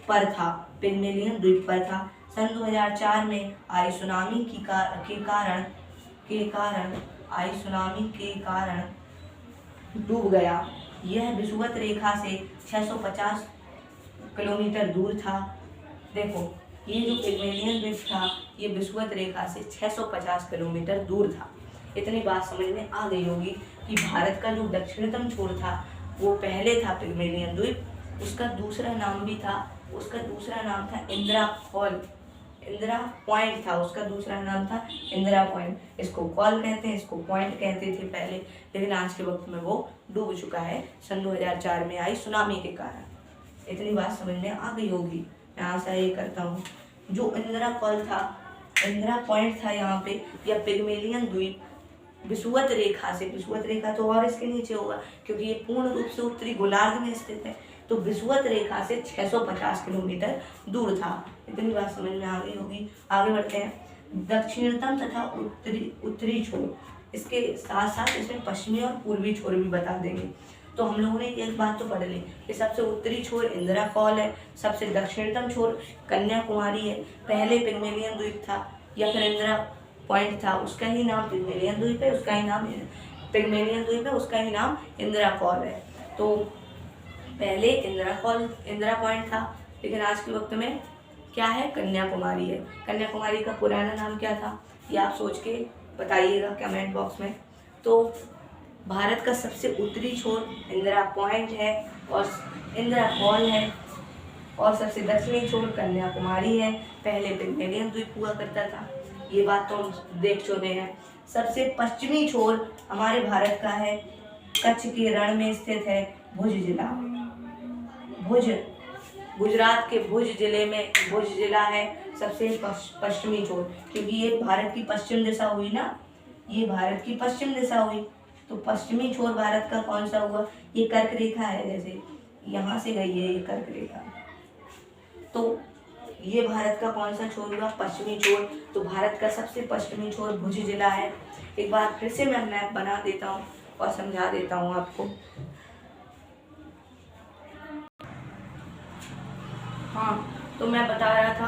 पर था। पिग्मेलियन द्वीप पर था। सन 2004 में आई सुनामी के कारण डूब गया। यह विषुवत रेखा से 650 किलोमीटर दूर था। देखो, ये जो पिग्मेलियन द्वीप था ये विषुवत रेखा से 650 किलोमीटर दूर था। इतनी बात समझ में आ गई होगी कि भारत का जो दक्षिणतम छोर था वो पहले था पिग्मेलियन द्वीप, उसका दूसरा नाम था इंदिरा पॉइंट था। उसका दूसरा नाम था इंदिरा पॉइंट। इसको कॉल कहते हैं, इसको पॉइंट कहते थे पहले, लेकिन आज के वक्त में वो डूब चुका है सन 2004 में आई सुनामी के कारण। इतनी बात समझ में आ गई होगी, मैं आशा ये करता हूँ। जो इंदिरा पॉइंट था यहाँ पे, या पिग्मेलियन द्वीप विषुवत रेखा तो और इसके नीचे होगा क्योंकि ये पूर्ण रूप से उत्तरी गोलार्ध में स्थित है, तो विषुवत रेखा से 650 किलोमीटर दूर था। इतनी बात समझ में आ गई होगी। आगे बढ़ते हैं। दक्षिणतम तथा उत्तरी छोर, इसके साथ साथ इसमें पश्चिमी और पूर्वी छोर भी बता देंगे। तो हम लोगों ने एक बात तो पढ़ ली कि सबसे उत्तरी छोर इंदिरा कॉल है, सबसे दक्षिणतम छोर कन्याकुमारी है। पहले पिग्मेलियन द्वीप था या फिर इंदिरा पॉइंट था, उसका ही नाम पिग्मेलियन द्वीप है, उसका ही नाम इंदिरा कॉल है। तो पहले इंदिरा पॉइंट था, लेकिन आज के वक्त में क्या है, कन्याकुमारी है। कन्याकुमारी का पुराना नाम क्या था, ये आप सोच के बताइएगा कमेंट बॉक्स में। तो भारत का सबसे उत्तरी छोर इंदिरा पॉइंट है और इंदिरा कॉल है, और सबसे दक्षिणी छोर कन्याकुमारी है। पहले पिग्मेलियन द्वीप हुआ करता था, ये बात तो हम देख चुके हैं। सबसे पश्चिमी छोर हमारे भारत का है, कच्छ के रण में स्थित है भुज जिला। गुजरात के भुज जिला है सबसे पश्चिमी छोर, क्योंकि ये भारत की पश्चिम दिशा हुई ना, तो पश्चिमी छोर भारत का कौन सा हुआ, ये कर्क रेखा है, जैसे यहाँ से गई है ये कर्क रेखा, तो ये भारत का कौन सा छोर हुआ, पश्चिमी छोर। तो भारत का सबसे पश्चिमी छोर भुज जिला है। एक बार फिर से मैं मैप बना देता हूँ और समझा देता हूँ आपको। हाँ, तो मैं बता रहा था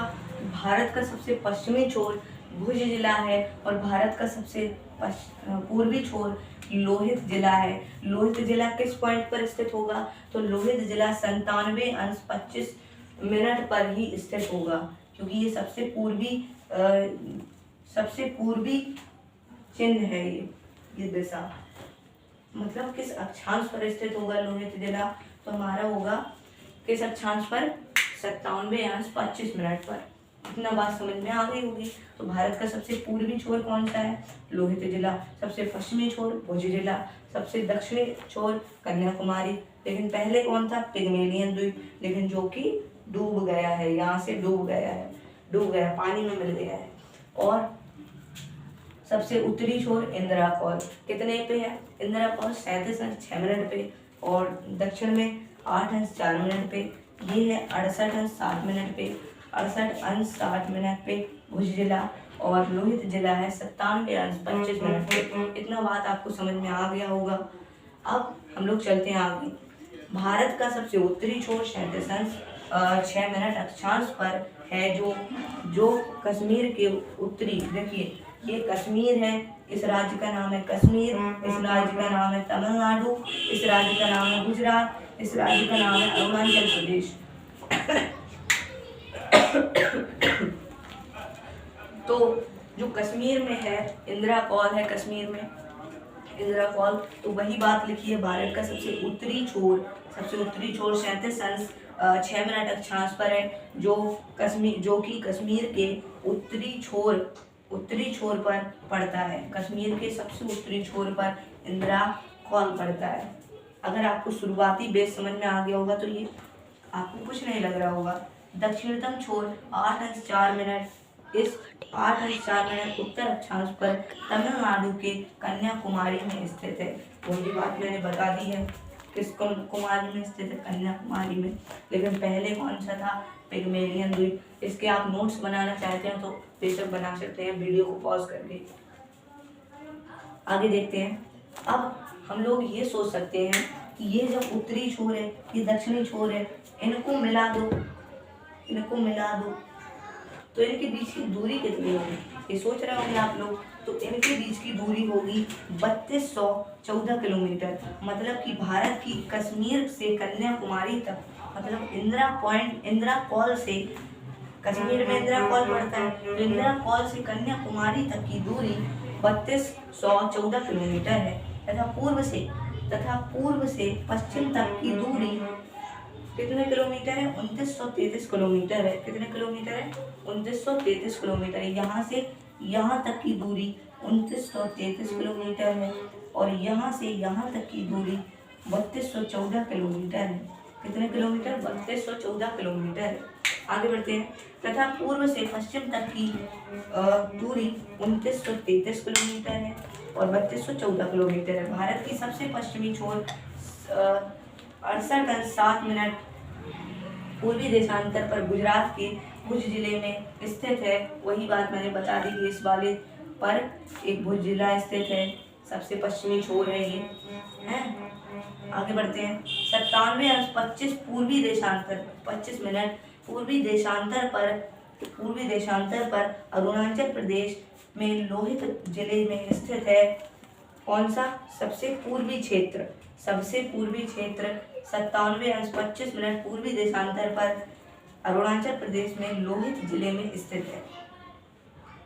भारत का सबसे पश्चिमी छोर भुज जिला है और भारत का सबसे पूर्वी छोर लोहित जिला है। लोहित जिला किस पॉइंट पर स्थित होगा, तो लोहित जिला 97°25' पर ही स्थित होगा, क्योंकि ये सबसे पूर्वी चिन्ह है। ये दिशा मतलब किस अक्षांश पर स्थित होगा लोहित जिला, तो हमारा होगा किस अक्षांश पर, 97°25' पर। इतना बात समझ में आ गई होगी। तो भारत का सबसे पूर्वी छोर कौन सा है, लोहित जिला। सबसे पश्चिमी छोर भुज जिला। सबसे दक्षिणी छोर कन्याकुमारी। लेकिन पहले कौन था, पिग्मेलियन द्वीप, लेकिन जो कि डूब गया है, यहाँ से डूब गया, पानी में मिल गया है। और सबसे उत्तरी छोर इंदिरा कॉल कितने पे है, इंदिरा कॉल 37°6' पे, और दक्षिण में 8°4' पे। ये है 68°7' पे, 68°60' पे भुज जिला, और लोहित जिला है 97°25' पे। इतना बात आपको समझ में आ गया होगा। अब हम लोग चलते हैं आगे। भारत का सबसे उत्तरी छोर 37°6' अक्षांश पर है, जो कश्मीर के उत्तरी, देखिए ये कश्मीर है, इस राज्य का नाम है कश्मीर, इस राज्य का नाम है तमिलनाडु, इस राज्य का नाम है गुजरात, इस राज्य का नाम है अरुणाचल प्रदेश। तो जो कश्मीर में है इंदिरा कॉल है, कश्मीर में इंदिरा कॉल, तो वही बात लिखी है। भारत का सबसे उत्तरी छोर 37°6' अक्षांश पर है, जो कि कश्मीर के उत्तरी छोर पर पड़ता है। कश्मीर के सबसे उत्तरी छोर पर इंदिरा कॉल पड़ता है। अगर आपको शुरुआती बेस समझ में आ गया होगा तो ये आपको कुछ नहीं लग रहा होगा। दक्षिणतम छोर 8°4', इस 8°4' उत्तर अक्षांश पर तमिलनाडु के कन्याकुमारी में स्थित है। वही बात मैंने बता दी है, किस कुमारी में स्थित है, कन्याकुमारी में। लेकिन पहले कौन सा था, पिग्मेलियन द्वीप। इसके आप नोट्स बनाना चाहते हैं तो बेशक बना सकते हैं वीडियो को पॉज करके। आगे देखते हैं। अब हम लोग ये सोच सकते हैं कि ये जब उत्तरी छोर है, ये दक्षिणी छोर है, इनको मिला दो, इनको मिला दो तो इनके बीच की दूरी कितनी होगी, ये सोच रहे होंगे आप लोग। तो इनके बीच की दूरी होगी 3214 किलोमीटर। मतलब कि भारत की कश्मीर से कन्याकुमारी तक, मतलब इंदिरा कॉल से, कश्मीर में इंदिरा कॉल पड़ता है, तो इंदिरा कॉल से कन्याकुमारी तक की दूरी 3214 किलोमीटर है। तथा पूर्व से पश्चिम तक की दूरी कितने किलोमीटर है, 2933 किलोमीटर है। कितने किलोमीटर है, 2933 किलोमीटर है। यहाँ से यहाँ तक की दूरी 2933 किलोमीटर है और यहाँ से यहाँ तक की दूरी 3214 किलोमीटर है। कितने किलोमीटर, 3214 किलोमीटर है। आगे बढ़ते हैं। तथा पूर्व से पश्चिम तक की दूरी 2933 किलोमीटर है और 3214 किलोमीटर है। भारत की सबसे पश्चिमी छोर 68.7 पूर्वी देशांतर पर गुजरात के भुज जिले में स्थित है। वही बात मैंने बता दी कि इस वाले पर एक भुज जिला स्थित है, सबसे पश्चिमी छोर है ये है। आगे बढ़ते हैं। 97.25 पूर्वी देशांतर 25 मिनट पूर्वी देशांतर पर अरुणाचल प्रदेश में लोहित जिले में स्थित है। कौन सा, सबसे पूर्वी क्षेत्र 97.25 मिनट पूर्वी देशांतर पर अरुणाचल प्रदेश में लोहित जिले में स्थित है।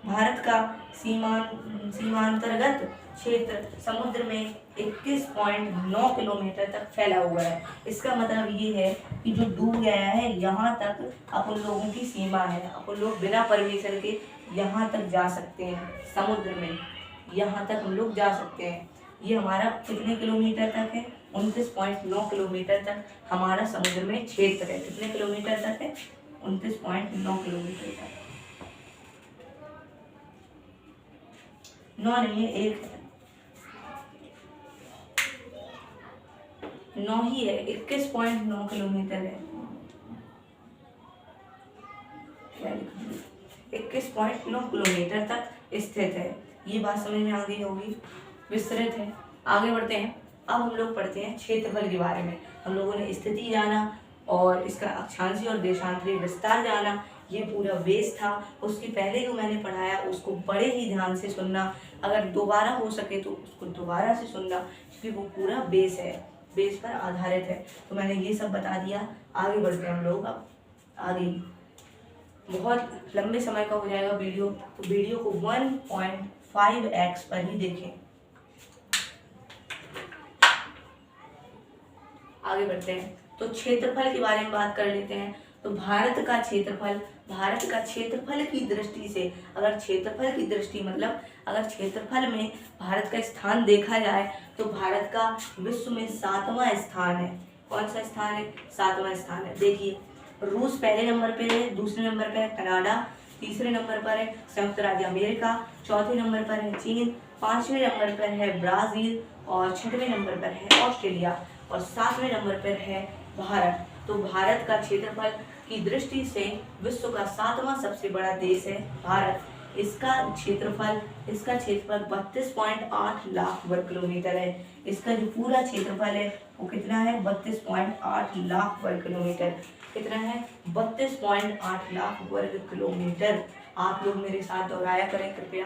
भारत का सीमांतर्गत क्षेत्र समुद्र में 21.9 किलोमीटर तक फैला हुआ है। इसका मतलब ये है कि जो डूब गया है यहाँ तक अपन लोगों की सीमा है, अपन लोग बिना परमिशन के यहाँ तक जा सकते हैं, समुद्र में यहाँ तक हम लोग जा सकते हैं। ये हमारा कितने किलोमीटर तक है, 29.9 किलोमीटर तक हमारा समुद्र में क्षेत्र है। कितने किलोमीटर तक है, 29.9 किलोमीटर तक। 9 नहीं है, 1 है, 9 ही है, 21.9 किलोमीटर है। 21.9 किलोमीटर तक स्थित है। ये बात समझ में आ गई होगी, विस्तृत है। आगे बढ़ते हैं। अब हम लोग पढ़ते हैं क्षेत्रफल के बारे में। हम लोगों ने स्थिति जाना और इसका अक्षांशीय और देशांतरीय विस्तार जाना, ये पूरा बेस था। उसके पहले जो मैंने पढ़ाया उसको बड़े ही ध्यान से सुनना, अगर दोबारा हो सके तो उसको दोबारा से सुनना, क्योंकि वो पूरा बेस है, बेस पर आधारित है। तो मैंने ये सब बता दिया। आगे बढ़ते हैं हम लोग। अब आगे बहुत लंबे समय का हो जाएगा वीडियो, तो वीडियो को 1.5x पर ही देखें। आगे बढ़ते हैं। तो क्षेत्रफल के बारे में बात कर लेते हैं। तो भारत का क्षेत्रफल की दृष्टि से, अगर क्षेत्रफल की दृष्टि मतलब अगर क्षेत्रफल में भारत का स्थान देखा जाए तो भारत का विश्व में 7वां स्थान है। कौन सा स्थान है, 7वां स्थान है। देखिए, रूस पहले नंबर पे है, दूसरे नंबर पे है कनाडा, तीसरे नंबर पर है संयुक्त राज्य अमेरिका, चौथे नंबर पर है चीन, 5वें नंबर पर है ब्राजील और 6वें नंबर पर है ऑस्ट्रेलिया और 7वें नंबर पर है भारत। तो भारत का क्षेत्रफल की दृष्टि से विश्व का 7वां सबसे बड़ा देश है भारत। इसका क्षेत्रफल 32.8 लाख वर्ग किलोमीटर है। इसका जो पूरा क्षेत्रफल है वो कितना है, 32.8 लाख वर्ग किलोमीटर। कितना है, 32.8 लाख वर्ग किलोमीटर। आप लोग मेरे साथ दोहराया करें कृपया।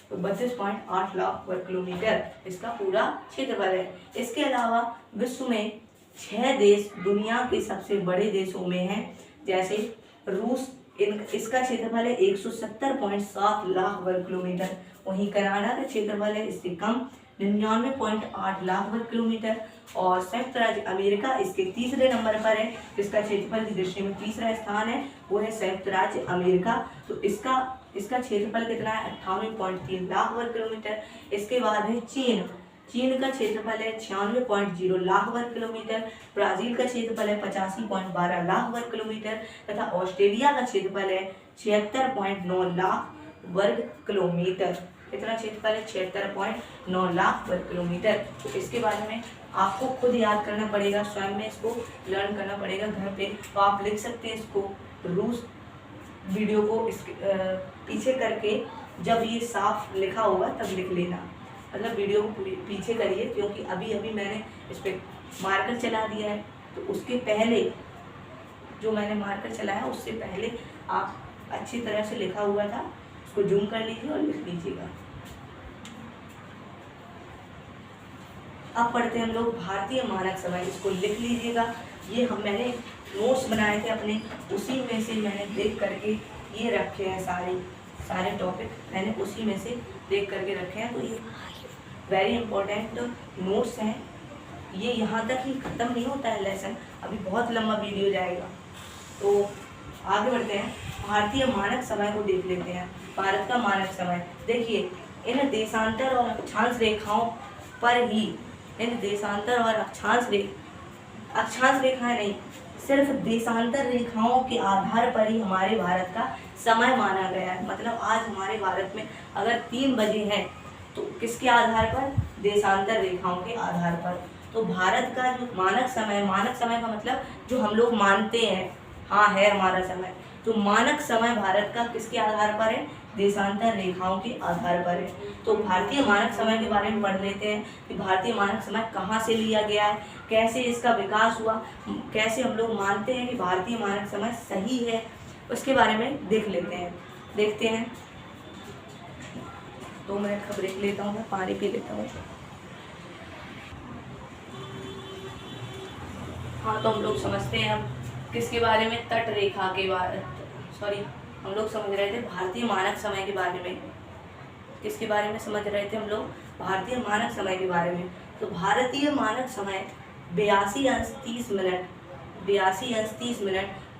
तो 32.8 लाख वर्ग किलोमीटर इसका पूरा क्षेत्रफल है। इसके अलावा विश्व में 6 देश दुनिया के सबसे बड़े देशों में हैं, जैसे रूस, इसका क्षेत्रफल है 170.7 लाख वर्ग किलोमीटर। वहीं कनाडा का क्षेत्रफल है इससे कम, 99.8 लाख वर्ग किलोमीटर। और संयुक्त राज्य अमेरिका इसके तीसरे नंबर पर है, जिसका क्षेत्रफल की दृष्टि में तीसरा स्थान है, वो है संयुक्त राज्य अमेरिका। तो इसका क्षेत्रफल कितना है, 98.3 लाख वर्ग किलोमीटर। इसके बाद है चीन का क्षेत्रफल है 96.0 लाख वर्ग किलोमीटर। ब्राजील का क्षेत्रफल है 85.12 लाख वर्ग किलोमीटर तथा ऑस्ट्रेलिया का क्षेत्रफल है 76.9 लाख वर्ग किलोमीटर। कितना क्षेत्रफल है, 76.9 लाख वर्ग किलोमीटर। तो इसके बारे में आपको खुद याद करना पड़ेगा, स्वयं में इसको लर्न करना पड़ेगा घर पे। तो आप लिख सकते हैं इसको, रूस वीडियो को इसके पीछे करके, जब ये साफ लिखा होगा तब लिख लेना, मतलब वीडियो को पीछे करिए, क्योंकि अभी मैंने इस पर मार्कर चला दिया है। तो उसके पहले जो मैंने मार्कर चलाया उससे पहले आप अच्छी तरह से लिखा हुआ था, उसको जूम कर लीजिए और लिख लीजिएगा। अब पढ़ते हैं हम लोग भारतीय मानक समय, इसको लिख लीजिएगा। ये मैंने नोट्स बनाए थे अपने, उसी में से मैंने देख करके ये रखे हैं, सारे टॉपिक मैंने उसी में से देख करके रखे हैं। तो ये वेरी इंपॉर्टेंट नोट्स हैं। ये यहाँ तक ही ख़त्म नहीं होता है लेसन, अभी बहुत लंबा वीडियो जाएगा। तो आगे बढ़ते हैं, भारतीय मानक समय को देख लेते हैं। भारत का मानक समय देखिए, इन देशांतर और अक्षांश रेखाओं पर ही, इन देशांतर और अक्षांश रेखाएं नहीं, सिर्फ देशांतर रेखाओं के आधार पर ही हमारे भारत का समय माना गया है। मतलब आज हमारे भारत में अगर 3 बजे हैं तो किसके आधार पर? देशांतर रेखाओं के आधार पर। तो भारत का जो मानक समय का मतलब जो हम लोग मानते हैं, हाँ है हमारा समय, तो मानक समय भारत का किसके आधार पर है? देशांतर रेखाओं के आधार पर है। तो भारतीय मानक समय के बारे में पढ़ लेते हैं कि भारतीय मानक समय कहाँ से लिया गया है, कैसे इसका विकास हुआ, कैसे हम लोग मानते हैं कि भारतीय मानक समय सही है, उसके बारे में देखते हैं। 2 मिनट का ब्रेक लेता हूँ, मैं पानी पी लेता हूँ। हाँ, तो हम लोग समझते हैं अब किसके बारे में? तट रेखा के बारे, हम लोग समझ रहे थे भारतीय मानक समय के बारे में। किसके बारे में समझ रहे थे हम लोग? भारतीय मानक समय के बारे में। तो भारतीय मानक समय 82:30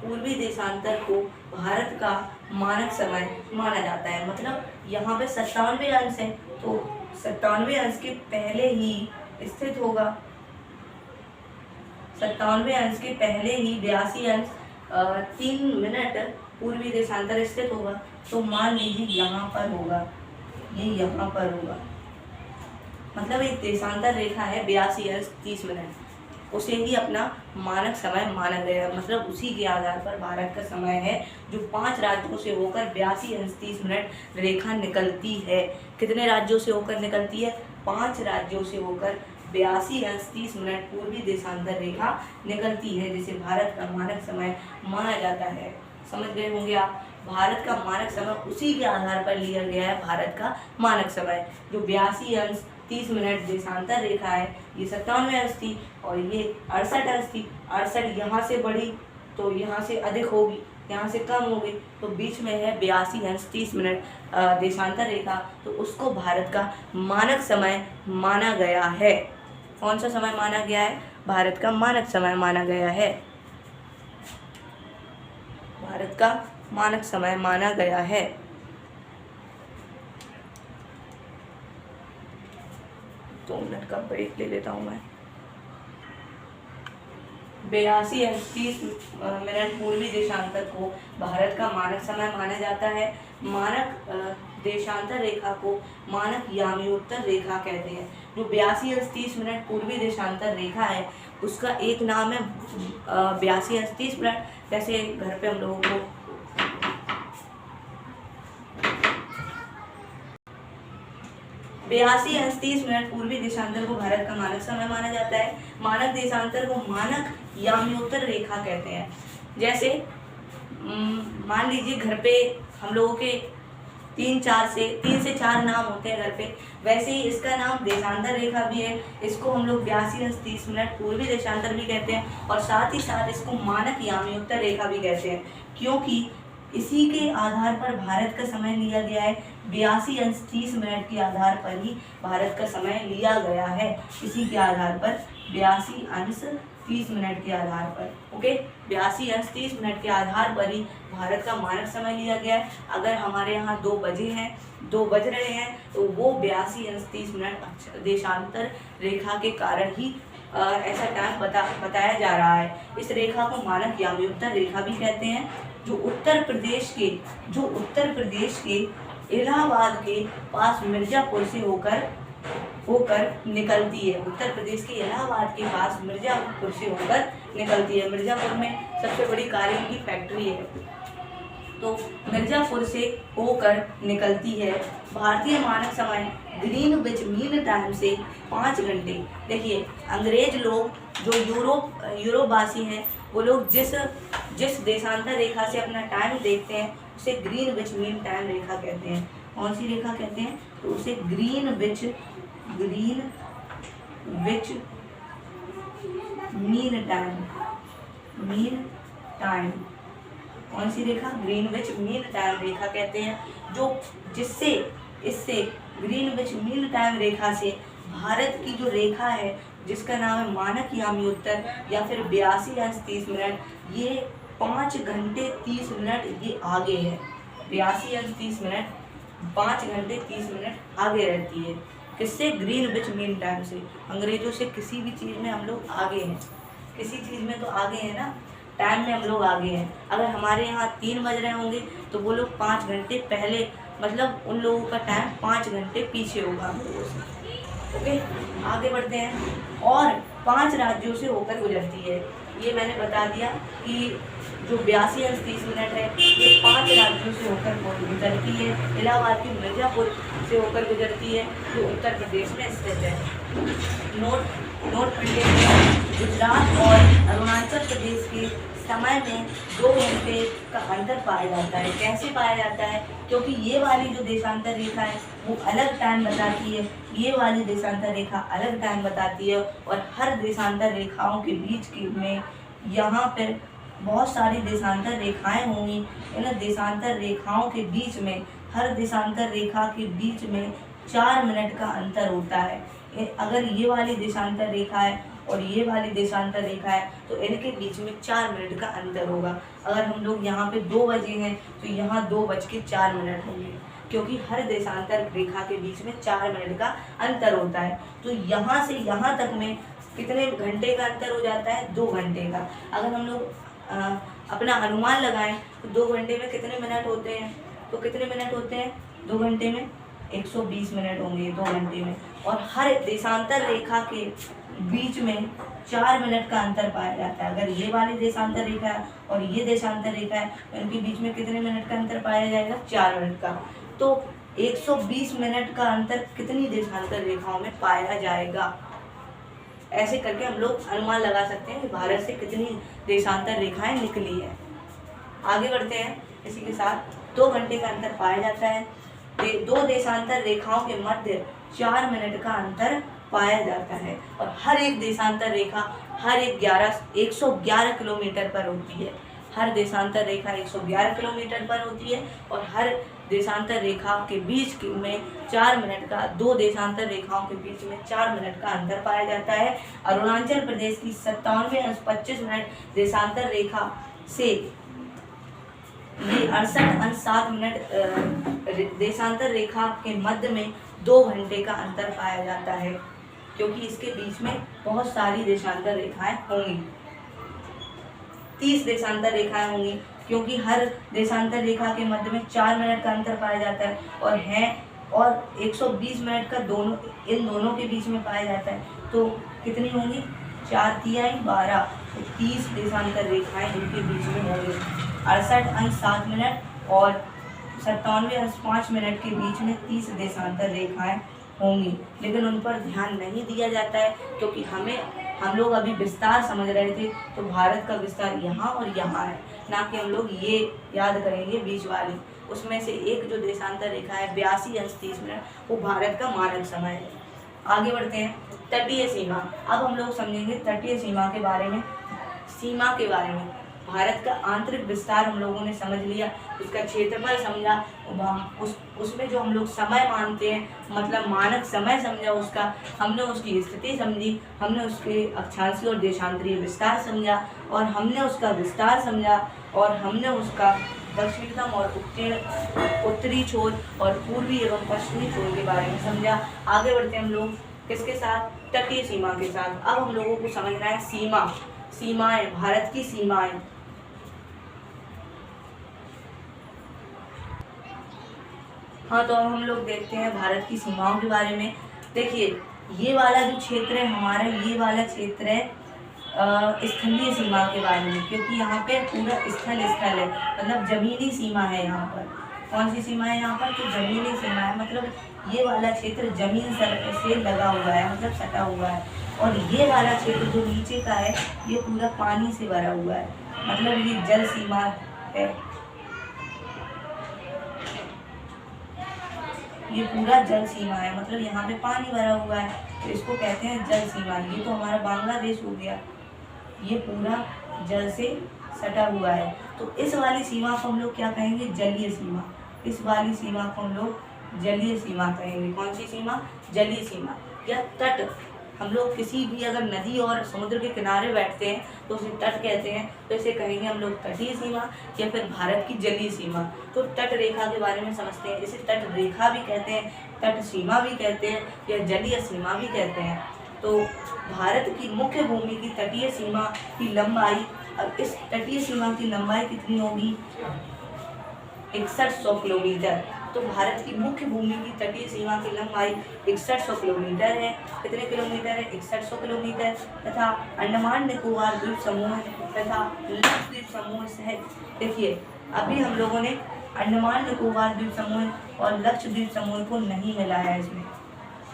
पूर्वी देशांतर को भारत का मानक समय माना जाता है। मतलब यहाँ पे 97 अंश है, तो 97 अंश के पहले ही स्थित होगा, 97 अंश के पहले ही 82 अंश 3 मिनट पूर्वी देशांतर स्थित होगा। तो मान लीजिए यहाँ पर होगा, ये यहाँ पर होगा, मतलब एक देशांतर रेखा है 82:30, उसे ही अपना मानक समय माना गया। मतलब उसी के आधार पर भारत का समय है, जो 5 राज्यों से होकर 82:30 रेखा निकलती है। कितने राज्यों से होकर निकलती है? 5 राज्यों से होकर 82:30 पूर्वी देशांतर रेखा निकलती है, जिसे भारत का मानक समय माना जाता है। समझ गए होंगे आप? भारत का मानक समय उसी के आधार पर लिया गया है। भारत का मानक समय जो 82:30 देशांतर रेखा है, ये 97 अंश थी और ये 68 अंश थी। 68 यहाँ से बढ़ी तो यहाँ से अधिक होगी, यहाँ से कम होगी, तो बीच में है 82:30 देशांतर रेखा, तो उसको भारत का मानक समय माना गया है। कौन सा समय माना गया है? भारत का मानक समय माना गया है। भारत का मानक समय माना गया है। दो मिनट का ब्रेक ले लेता हूँ मैं। 82:30 पूर्वी देशांतर को भारत का मानक समय माना जाता है। मानक देशांतर रेखा को मानक यामियोत्तर रेखा कहते हैं। जो 82:30 पूर्वी देशांतर रेखा है, उसका एक नाम है 82:30। जैसे घर पे हम लोगों को 82:30 पूर्वी देशांतर को भारत का मानक समय माना जाता है। मानक देशांतर को मानक यामियोत्तर रेखा कहते हैं। जैसे मान लीजिए घर पे हम लोगों के 3 से 4 नाम होते हैं घर पे, वैसे ही इसका नाम देशांतर रेखा भी है। इसको हम लोग 82:30 पूर्वी देशांतर भी कहते हैं और साथ ही साथ इसको मानक यामियोत्तर रेखा भी कहते हैं, क्योंकि इसी के आधार पर भारत का समय लिया गया है। 82:30 के आधार पर ही भारत का समय लिया गया है। इसी के आधार पर 82:30 के आधार पर, ओके, 82:30 के आधार पर ही भारत का मानक समय लिया गया है। अगर हमारे यहाँ 2 बजे हैं, 2 बज रहे हैं, तो वो 82:30 देशांतर रेखा के कारण ही ऐसा टाइम बताया जा रहा है। इस रेखा को मानक यामियोत्तर रेखा भी कहते हैं, जो उत्तर प्रदेश के इलाहाबाद के पास मिर्जापुर से होकर निकलती है। उत्तर प्रदेश के इलाहाबाद के पास मिर्जापुर से होकर निकलती है। मिर्जापुर में सबसे बड़ी कालीन की फैक्ट्री है, तो मिर्जापुर से होकर निकलती है। भारतीय मानक समय ग्रीनविच मीन टाइम से 5 घंटे। देखिए, अंग्रेज लोग जो यूरोपवासी हैं, वो लोग जिस देशांतर रेखा से अपना टाइम देखते हैं उसे ग्रीनविच मीन टाइम रेखा कहते हैं। कौन सी रेखा कहते हैं? तो उसे ग्रीनविच मीन टाइम कौन सी रेखा? ग्रीनविच मीन टाइम रेखा कहते हैं। जो इससे ग्रीनविच मीन टाइम रेखा से भारत की जो रेखा है जिसका नाम है मानक यामी उत्तर या फिर 82°30", ये 5 घंटे 30 मिनट ये आगे है। 82°30", 5 घंटे 30 मिनट आगे रहती है। किससे? ग्रीनविच मीन टाइम से। अंग्रेजों से किसी भी चीज़ में हम लोग आगे हैं, किसी चीज़ में तो आगे हैं ना, टाइम में हम लोग आगे हैं। अगर हमारे यहाँ 3 बज रहे होंगे तो वो लोग 5 घंटे पहले, मतलब उन लोगों का टाइम 5 घंटे पीछे होगा हम लोगों से। ओके, आगे बढ़ते हैं। और 5 राज्यों से होकर गुजरती है। ये मैंने बता दिया कि जो 82°30" है ये 5 राज्यों से होकर गुजरती है। इलाहाबाद की मिर्ज़ापुर से होकर गुजरती है जो उत्तर प्रदेश में स्थित है। नोट करिए, गुजरात और अरुणाचल प्रदेश के समय में 2 घंटे का अंतर पाया जाता है। कैसे पाया जाता है? क्योंकि ये वाली जो देशांतर रेखा है वो अलग टाइम बताती है, ये वाली देशांतर रेखा अलग टाइम बताती है। और हर देशांतर रेखाओं के बीच में यहाँ पर बहुत सारी देशांतर रेखाएं होंगी। इन देशांतर रेखाओं के बीच में, हर देशांतर रेखा के बीच में 4 मिनट का अंतर होता है। अगर ये वाली देशांतर रेखा है और ये वाली देशांतर रेखा है तो इनके बीच में 4 मिनट का अंतर होगा। अगर हम लोग यहाँ पे 2 बजे हैं तो यहाँ 2:04 होंगे, क्योंकि हर देशांतर रेखा के बीच में 4 मिनट का अंतर होता है। तो यहाँ से यहाँ तक में कितने घंटे का अंतर हो जाता है? 2 घंटे का। अगर हम लोग अपना अनुमान लगाएं तो 2 घंटे में कितने मिनट होते हैं? तो कितने मिनट होते हैं 2 घंटे में? 120 मिनट होंगे 2 घंटे में। और हर देशांतर रेखा के बीच में 4 मिनट का अंतर पाया जाता है। अगर ये वाली देशांतर रेखा है और ये देशांतर रेखा है तो इनके बीच में कितने मिनट का अंतर पाया जाएगा? 4 मिनट का। तो 120 मिनट का अंतर कितनी देशांतर रेखाओं में पाया जाएगा? ऐसे करके हम लोग अनुमान लगा सकते हैं कि भारत से कितनी देशांतर रेखाएं निकली है। आगे बढ़ते हैं। इसी के साथ 2 घंटे का अंतर पाया जाता है। 2 देशांतर रेखाओं के मध्य 4 मिनट का अंतर पाया जाता है। और हर एक देशांतर रेखा 111 किलोमीटर पर होती है। हर देशांतर रेखा 111 किलोमीटर पर होती है। और हर देशांतर रेखा के बीच में 4 मिनट का, 2 देशांतर रेखाओं के बीच में 4 मिनट का अंतर पाया जाता है। अरुणाचल प्रदेश की 57.25 देशांतर रेखा से ये 68.7 देशांतर रेखा के मध्य में 2 घंटे का अंतर पाया जाता है, क्योंकि इसके बीच में बहुत सारी देशांतर रेखाएं होंगी। 30 देशांतर रेखाएं होंगी, क्योंकि हर देशांतर रेखा के मध्य में 4 मिनट का अंतर पाया जाता है और 120 मिनट का इन दोनों के बीच में पाया जाता है। तो कितनी होंगी? 4 तिहाई 12, तो 30 देशांतर रेखाएं इनके बीच में होंगी। 68.7 और 57.5 के बीच में 30 देशांतर रेखाएं होंगी, लेकिन उन पर ध्यान नहीं दिया जाता है, क्योंकि हम लोग अभी विस्तार समझ रहे थे। तो भारत का विस्तार यहाँ और यहाँ है, ना कि हम लोग ये याद करेंगे बीच वाली। उसमें से एक जो देशांतर रेखा है 82°30", वो भारत का मानक समय है। आगे बढ़ते हैं। तटीय सीमा। अब हम लोग समझेंगे तटीय सीमा के बारे में। सीमा के बारे में भारत का आंतरिक विस्तार हम लोगों ने समझ लिया, उसका क्षेत्रफल समझा, उसमें जो हम लोग समय मानते हैं, मतलब मानक समय समझा उसका, हमने उसकी स्थिति समझी, हमने उसके अक्षांशीय और देशांतरीय विस्तार समझा, और हमने उसका विस्तार समझा, और हमने उसका दक्षिणतम और उत्तरी छोर और पूर्वी एवं पश्चिमी छोर के बारे में समझा। आगे बढ़ते हैं हम लोग किसके साथ? तटीय सीमा के साथ। अब हम लोगों को समझना है सीमाएं, भारत की सीमाएं। हाँ, तो अब हम लोग देखते हैं भारत की सीमाओं के बारे में। देखिए, ये वाला जो क्षेत्र है हमारा, ये वाला क्षेत्र है स्थलीय सीमा के बारे में, क्योंकि यहाँ पे पूरा स्थल है, मतलब जमीनी सीमा है यहाँ पर। कौन सी सीमा है यहाँ पर? तो जमीनी सीमा है, मतलब ये वाला क्षेत्र जमीन से लगा हुआ है, मतलब सटा हुआ है। और ये वाला क्षेत्र जो नीचे का है ये पूरा पानी से भरा हुआ है, मतलब ये जल सीमा है, ये पूरा जल सीमा है, मतलब यहाँ पे पानी भरा हुआ है तो इसको कहते हैं जल सीमा। ये तो हमारा बांग्लादेश हो गया, ये पूरा जल से सटा हुआ है। तो इस वाली सीमा को हम लोग क्या कहेंगे? जलीय सीमा। इस वाली सीमा को हम लोग जलीय सीमा कहेंगे। कौन सी सीमा? जलीय सीमा। या तट, हम लोग किसी भी अगर नदी और समुद्र के किनारे बैठते हैं तो उसे तट कहते हैं, तो इसे कहेंगे हम लोग तटीय सीमा या फिर भारत की जलीय सीमा। तो तट रेखा के बारे में समझते हैं, इसे तट रेखा भी कहते हैं, तट सीमा भी कहते हैं या जलीय सीमा भी कहते हैं। तो भारत की मुख्य भूमि की तटीय सीमा की लंबाई, अब इस तटीय सीमा की लंबाई कितनी होगी? 6100 किलोमीटर। तो भारत की मुख्य भूमि की तटीय सीमा की लंबाई 6100 किलोमीटर है। कितने किलोमीटर है? 6100 किलोमीटर। तथा अंडमान निकोबार द्वीप समूह तथा लक्षद्वीप समूह सहित, देखिए अभी हम लोगों ने अंडमान निकोबार द्वीप समूह और लक्षद्वीप समूह को नहीं मिलाया है इसमें।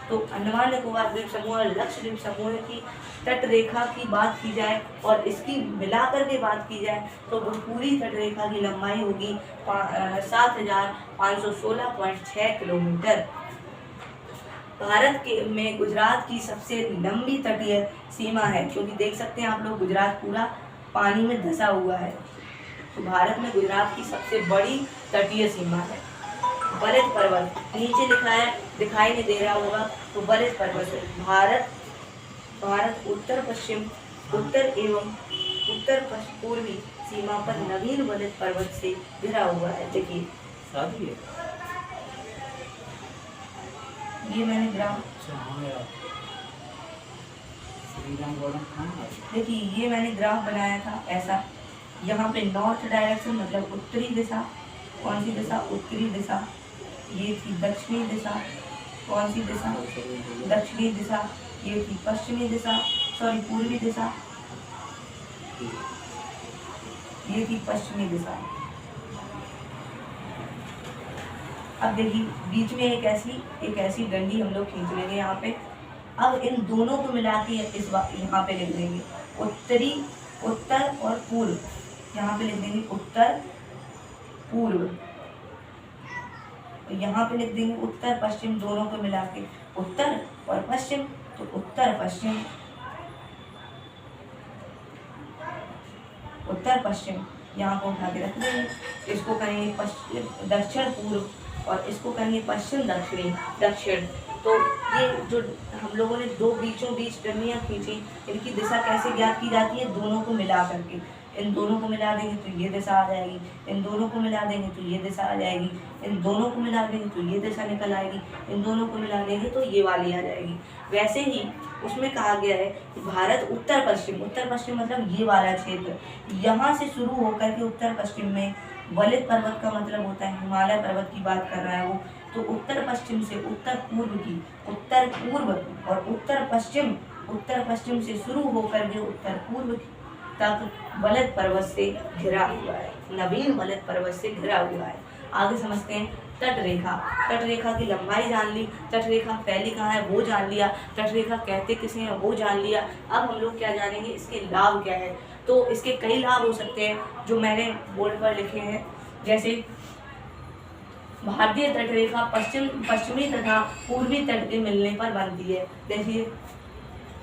तो अंडमान निकोबार द्वीप समूह और लक्षद्वीप समूह की तट रेखा की बात की जाए और इसकी मिलाकर के बात की जाए तो वो पूरी तट रेखा की लंबाई होगी 7516.6 किलोमीटर। भारत के में गुजरात की सबसे लंबी तटीय सीमा है, क्योंकि देख सकते हैं आप लोग गुजरात पूरा पानी में धंसा हुआ है। तो भारत में गुजरात की सबसे बड़ी तटीय सीमा है। बलित पर्वत नीचे लिखा है, दिखाई नहीं दे रहा होगा, तो बलित पर्वत है। भारत उत्तर पश्चिम, उत्तर एवं उत्तर पूर्वी सीमा पर नवीन बलित पर्वत से घिरा हुआ है। देखिए ये मैंने ग्राफ, देखिए ये मैंने ग्राफ बनाया था ऐसा। यहाँ पे नॉर्थ डायरेक्शन मतलब उत्तरी दिशा, कौन सी दिशा? उत्तरी दिशा। ये थी दक्षिणी दिशा, कौन सी दिशा? दक्षिणी दिशा। ये थी पश्चिमी दिशा, सॉरी पूर्वी दिशा, ये थी पश्चिमी दिशा। अब देखिए बीच में एक ऐसी डंडी हम लोग खींच लेंगे यहाँ पे। अब इन दोनों को मिला के इस यहाँ पे लिख देंगे उत्तरी, उत्तर और पूर्व। यहाँ पे लिख देंगे उत्तर पूर्व, यहाँ पे लिख देंगे उत्तर पश्चिम, दोनों को मिला के उत्तर और पश्चिम। तो उत्तर पश्चिम, उत्तर पश्चिम यहाँ को उठा के रख देंगे। इसको कहेंगे दक्षिण पूर्व और इसको कहेंगे पश्चिम दक्षिणी दक्षिण। तो ये जो हम लोगों ने दो बीचों बीच डंडियाँ खींची, इनकी दिशा कैसे ज्ञात की जाती है? दोनों को मिला करके। इन दोनों को मिला देंगे तो ये दिशा आ जाएगी, इन दोनों को मिला देंगे तो ये दिशा आ जाएगी, इन दोनों को मिला देंगे तो ये दिशा निकल आएगी, इन दोनों को मिला देंगे तो ये वाली आ जाएगी। वैसे ही उसमें कहा गया है कि भारत उत्तर पश्चिम मतलब ये वाला क्षेत्र, यहाँ से शुरू होकर के उत्तर पश्चिम में बलित पर्वत का मतलब होता है हिमालय पर्वत की बात कर रहा है वो। तो उत्तर पश्चिम से उत्तर पूर्व की, उत्तर पूर्व और उत्तर पश्चिम से शुरू होकर के उत्तर पूर्व तक बलित पर्वत से घिरा हुआ है, नवीन बलित पर्वत से घिरा हुआ है। आगे समझते हैं तट रेखा। तट रेखा की लंबाई जान ली, तट रेखा फैली कहाँ है वो जान लिया, तट रेखा कहते किसे हैं वो जान लिया। अब हम लोग क्या जानेंगे? इसके लाभ क्या है। तो इसके कई लाभ हो सकते हैं जो मैंने बोर्ड पर लिखे हैं। जैसे भारतीय तट रेखा पश्चिमी तथा पूर्वी तट के मिलने पर बनती है। देखिए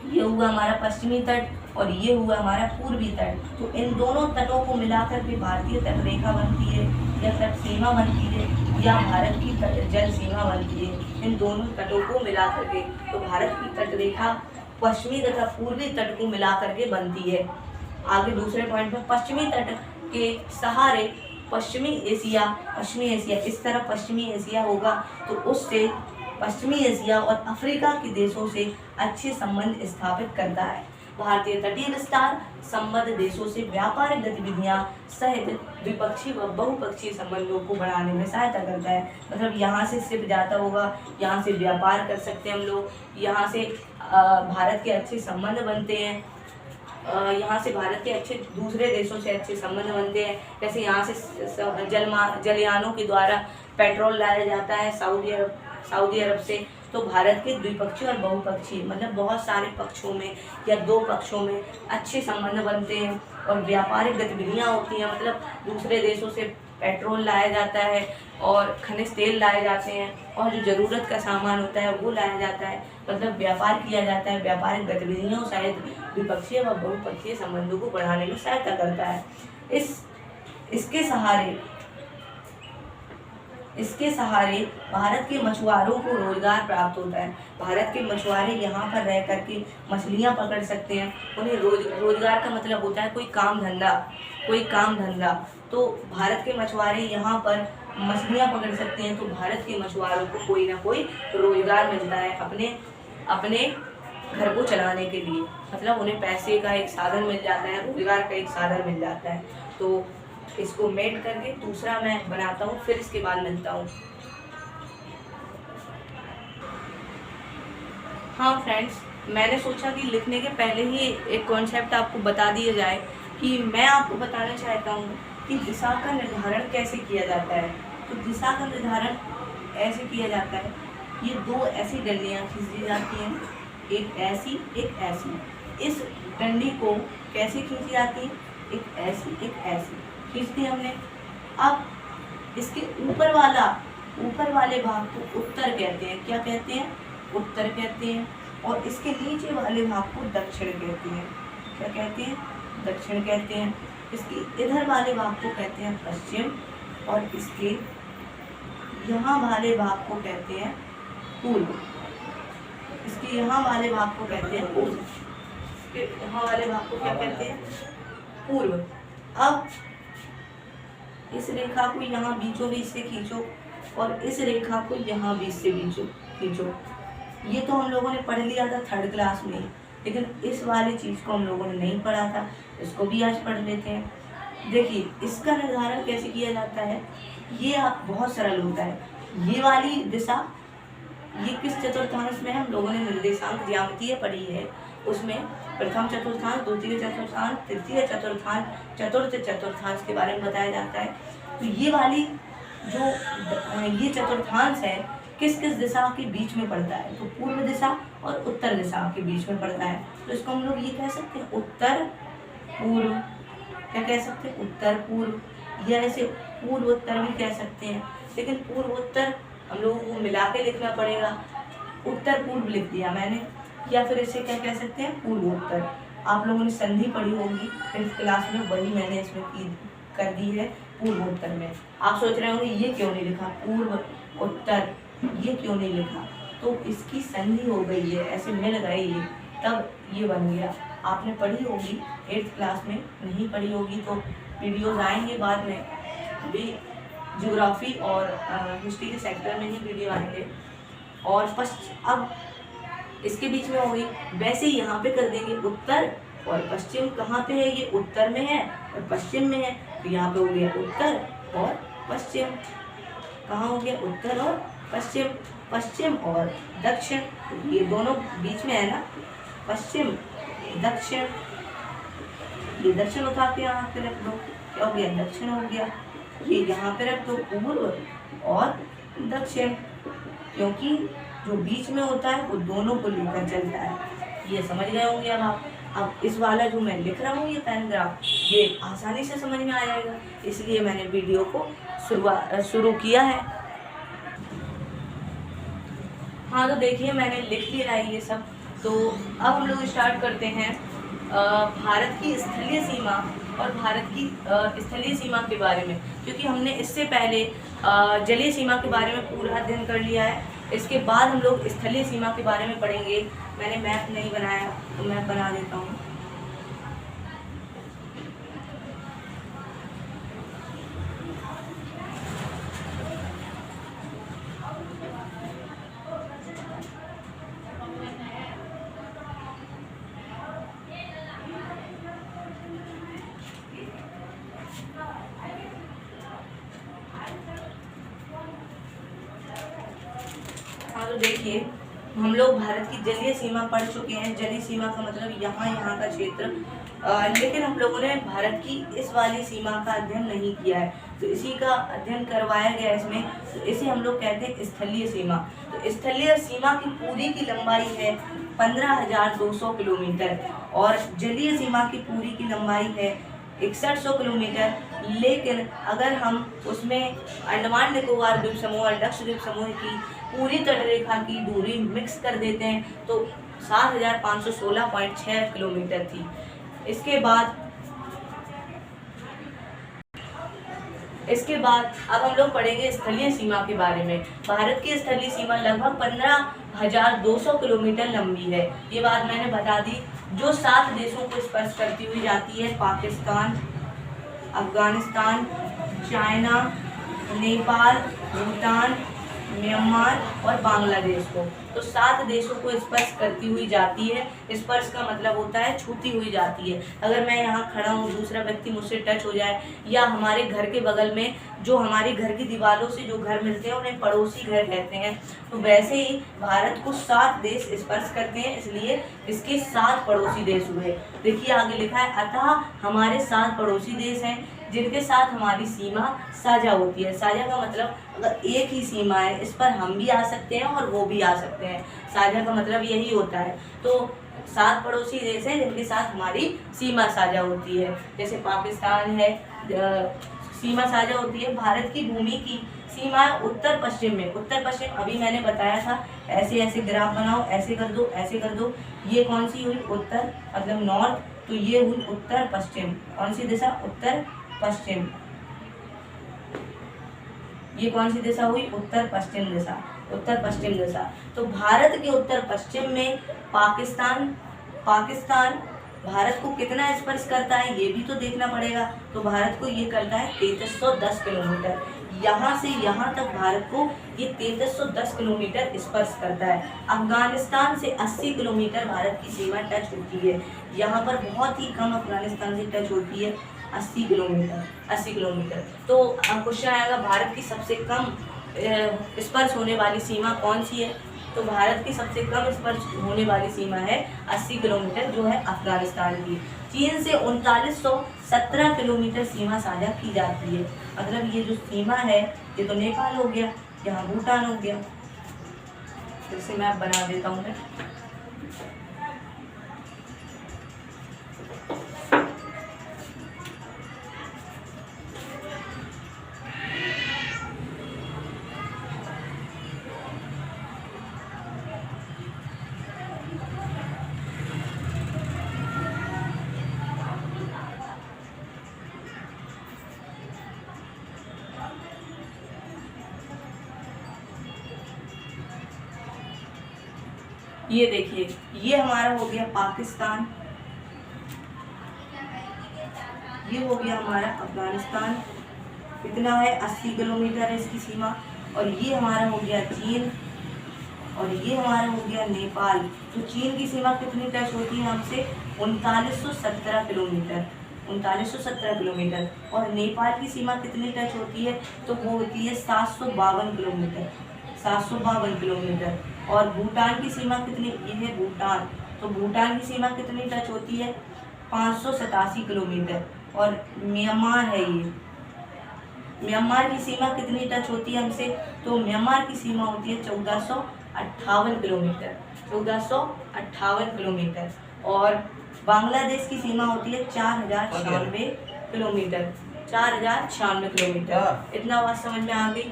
ये हुआ हमारा पश्चिमी तट और ये हुआ हमारा पूर्वी तट। तो इन दोनों तटों को मिलाकर के भारतीय तट रेखा बनती है या तट सीमा बनती है या भारत की जल सीमा बनती है। इन दोनों तटों को मिलाकर के तो भारत की तट रेखा पश्चिमी तथा पूर्वी तट को मिलाकर के बनती है। आगे दूसरे पॉइंट में पश्चिमी तट के सहारे पश्चिमी एशिया, इस तरह पश्चिमी एशिया होगा तो उससे पश्चिमी एशिया और अफ्रीका के देशों से अच्छे संबंध स्थापित करता है। भारतीय तटीय विस्तार संबद्ध देशों से व्यापारिक गतिविधियां सहित द्विपक्षीय व बहुपक्षीय संबंधों को बढ़ाने में सहायता करता है। मतलब यहाँ से शिप जाता होगा, यहाँ से व्यापार कर सकते हैं हम लोग, यहाँ से भारत के अच्छे संबंध बनते हैं, यहाँ से भारत के अच्छे दूसरे देशों से अच्छे संबंध बनते हैं। जैसे यहाँ से जलयानों के द्वारा पेट्रोल लाया जाता है सऊदी अरब से। तो भारत के द्विपक्षीय और बहुपक्षीय मतलब बहुत सारे पक्षों में या दो पक्षों में अच्छे संबंध बनते हैं। और व्यापारिक गतिविधियाँ होती हैं, मतलब दूसरे देशों से पेट्रोल लाया जाता है और खनिज तेल लाए जाते हैं और जो ज़रूरत का सामान होता है वो लाया जाता है, मतलब व्यापार किया जाता है। व्यापारिक गतिविधियों शायद द्विपक्षीय व बहुपक्षीय संबंधों को बढ़ाने में सहायता करता है। इसके सहारे भारत के मछुआरों को रोजगार प्राप्त होता है। भारत के मछुआरे यहाँ पर रह करके मछलियाँ पकड़ सकते हैं। उन्हें रोजगार का मतलब होता है कोई काम धंधा। तो भारत के मछुआरे यहाँ पर मछलियाँ पकड़ सकते हैं, तो भारत के मछुआरों को कोई ना कोई रोजगार मिलता है अपने घर को चलाने के लिए, मतलब उन्हें पैसे का एक साधन मिल जाता है, रोजगार का एक साधन मिल जाता है। तो इसको मेट करके दूसरा मैं बनाता हूँ, फिर इसके बाद मिलता हूँ। हाँ फ्रेंड्स, मैंने सोचा कि लिखने के पहले ही एक कॉन्सेप्ट आपको बता दिया जाए कि मैं आपको बताना चाहता हूँ कि दिशा का निर्धारण कैसे किया जाता है। तो दिशा का निर्धारण ऐसे किया जाता है, ये दो ऐसी डंडियाँ खींच दी जाती हैं, एक ऐसी एक ऐसी। इस डंडी को कैसे खींची जाती है, एक ऐसी खींच दी हमने। अब इसके ऊपर वाले भाग को उत्तर कहते हैं। क्या कहते हैं? उत्तर कहते हैं। और इसके नीचे वाले भाग को दक्षिण कहते हैं। क्या कहते हैं? दक्षिण कहते हैं। इसके इधर वाले भाग को कहते हैं पश्चिम, और इसके यहाँ वाले भाग को कहते हैं पूर्व। इसके यहाँ वाले भाग को कहते हैं पूर्व। इसके यहाँ वाले भाग को क्या कहते हैं? पूर्व। अब इस रेखा को यहाँ बीचों बीच से खींचो और इस रेखा को यहाँ बीच से खींचो। ये तो हम लोगों ने पढ़ लिया था 3rd क्लास में, लेकिन इस वाली चीज़ को हम लोगों ने नहीं पढ़ा था, इसको भी आज पढ़ लेते हैं। देखिए इसका निर्धारण कैसे किया जाता है, ये आप बहुत सरल होता है। ये वाली दिशा, ये किस चतुर्थांश में हम लोगों ने निर्देशांक ज्यामितीय पढ़ी है, उसमें प्रथम चतुर्थांश, द्वितीय चतुर्थांश, तृतीय चतुर्थांश, चतुर्थ चतुर्थांश के बारे में बताया जाता है। तो ये वाली जो ये चतुर्थांश है किस किस दिशा के बीच में पड़ता है, तो पूर्व दिशा और उत्तर दिशा के बीच में पड़ता है। तो इसको हम लोग ये कह सकते हैं उत्तर पूर्व। क्या कह सकते हैं? उत्तर पूर्व। या ऐसे पूर्व उत्तर भी कह सकते हैं, लेकिन पूर्व उत्तर हम लोगों को मिला के लिखना पड़ेगा। उत्तर पूर्व लिख दिया मैंने। या फिर इसे क्या कह सकते हैं? पूर्व उत्तर। आप लोगों ने संधि पढ़ी होगी 5th क्लास में, वही मैंने इसमें कर दी है पूर्व उत्तर में। आप सोच रहे होंगे ये क्यों नहीं लिखा, पूर्व उत्तर ये क्यों नहीं लिखा, तो इसकी संधि हो गई है, ऐसे मिल गए ये, तब ये बन गया। आपने पढ़ी होगी 8th क्लास में, नहीं पढ़ी होगी तो वीडियोज आएंगे बाद में भी, ज्योग्राफी और हिस्ट्री के सेक्टर में ही वीडियो आएंगे। और अब इसके बीच में होगी, वैसे ही यहाँ पे कर देंगे उत्तर और पश्चिम। कहाँ पे है? ये उत्तर में है और पश्चिम में है, तो यहाँ पे हो गया उत्तर और पश्चिम। कहाँ हो गया? उत्तर और पश्चिम। पश्चिम और दक्षिण, ये दोनों बीच में है ना, पश्चिम दक्षिण। ये दक्षिण उठा के यहाँ पे रख दो, क्या हो गया? दक्षिण हो गया। ये यहाँ पे रख दो, पूर्व और दक्षिण, क्योंकि जो बीच में होता है वो दोनों को लेकर चलता है। ये समझ गए होंगे अब आप। अब इस वाला जो मैं लिख रहा हूँ ये पैराग्राफ, ये आसानी से समझ में आ जाएगा, इसलिए मैंने वीडियो को शुरू किया है। हाँ तो देखिए मैंने लिख लिया है ये सब। तो अब हम लोग स्टार्ट करते हैं भारत की स्थलीय सीमा और भारत की स्थलीय सीमा के बारे में, क्योंकि हमने इससे पहले जलीय सीमा के बारे में पूरा अध्ययन कर लिया है। इसके बाद हम लोग स्थलीय सीमा के बारे में पढ़ेंगे। मैंने मैप नहीं बनाया तो मैप बना देता हूँ। तो देखिए हम लोग भारत की जलीय सीमा पढ़ चुके हैं। जलीय सीमा का मतलब यहाँ का क्षेत्र, लेकिन हम लोगों ने भारत की इस वाली सीमा का अध्ययन नहीं किया है, तो इसी का अध्ययन करवाया गया इसमें। तो इसे हम लोग कहते हैं स्थलीय सीमा। तो स्थलीय सीमा की पूरी की लंबाई है 15,200 किलोमीटर और जलीय सीमा की पूरी की लंबाई है 6100 किलोमीटर। लेकिन अगर हम उसमें अंडमान निकोबार द्वीप समूह और लक्षद्वीप समूह की पूरी तटरेखा की दूरी मिक्स कर देते हैं तो 7516.6 किलोमीटर थी। इसके बाद अब हम लोग पढ़ेंगे स्थलीय सीमा के बारे में। भारत की स्थलीय सीमा लगभग 15,200 किलोमीटर लंबी है। ये बात मैंने बता दी। जो 7 देशों को स्पर्श करती हुई जाती है, पाकिस्तान, अफगानिस्तान, चाइना, नेपाल, भूटान, म्यांमार और बांग्लादेश को, तो 7 देशों को स्पर्श करती हुई जाती है। स्पर्श का मतलब होता है छूती हुई जाती है। अगर मैं यहाँ खड़ा हूँ, दूसरा व्यक्ति मुझसे टच हो जाए, या हमारे घर के बगल में जो हमारे घर की दीवारों से जो घर मिलते हैं उन्हें पड़ोसी घर कहते हैं, तो वैसे ही भारत को 7 देश स्पर्श करते हैं, इसलिए इसके 7 पड़ोसी देश हुए। देखिए आगे लिखा है, अतः हमारे 7 पड़ोसी देश हैं जिनके साथ हमारी सीमा साझा होती है। साझा का मतलब अगर एक ही सीमा है, इस पर हम भी आ सकते हैं और वो भी आ सकते हैं। साझा का मतलब यही होता है। तो 7 पड़ोसी देश हैं जिनके साथ हमारी सीमा साझा होती है। जैसे पाकिस्तान है, सीमा साझा होती है। भारत की भूमि की सीमा उत्तर पश्चिम में, उत्तर पश्चिम अभी मैंने बताया था, ऐसे ऐसे ग्राफ बनाओ, ऐसे कर दो, ऐसे कर दो। ये कौन सी हुई? उत्तर, मतलब नॉर्थ, तो ये हुई उत्तर पश्चिम। कौन सी दिशा? उत्तर पश्चिम। ये कौन सी दिशा हुई? उत्तर पश्चिम दिशा, उत्तर पश्चिम दिशा। तो भारत के उत्तर पश्चिम में पाकिस्तान भारत को कितना स्पर्श करता है ये भी तो देखना पड़ेगा। तो भारत को ये करता है 3310 किलोमीटर। यहाँ से यहाँ तक भारत को ये 3310 किलोमीटर स्पर्श करता है। अफगानिस्तान से 80 किलोमीटर भारत की सीमा टच होती है। यहाँ पर बहुत ही कम अफगानिस्तान से टच होती है, 80 किलोमीटर। तो क्वेश्चन आएगा, भारत की सबसे कम स्पर्श होने वाली सीमा कौन सी है? तो भारत की सबसे कम स्पर्श होने वाली सीमा है 80 किलोमीटर, जो है अफगानिस्तान की। चीन से 3917 किलोमीटर सीमा साझा की जाती है। मतलब ये जो सीमा है ये तो नेपाल हो गया, यहाँ भूटान हो गया। फिर से मैं बना देता हूँ। ये देखिए, ये हमारा हो गया पाकिस्तान, ये हो गया हमारा अफगानिस्तान, कितना है? 80 किलोमीटर है इसकी सीमा। और ये हमारा हो गया चीन, और ये हमारा हो गया नेपाल। तो चीन की सीमा कितनी टच होती है हमसे? 3917 किलोमीटर, 3917 किलोमीटर। और नेपाल की सीमा कितनी टच होती है? तो वो होती है 752 किलोमीटर, 752 किलोमीटर। और भूटान की सीमा कितनी? ये है भूटान, तो भूटान की सीमा कितनी टच होती है? 587 किलोमीटर। और म्यांमार है ये, म्यांमार की सीमा कितनी टच होती है हमसे? तो म्यांमार की सीमा होती है 1458 किलोमीटर, 1458 किलोमीटर। और बांग्लादेश की सीमा होती है 4096 किलोमीटर, 4096 किलोमीटर। इतना बात समझ में आ गई?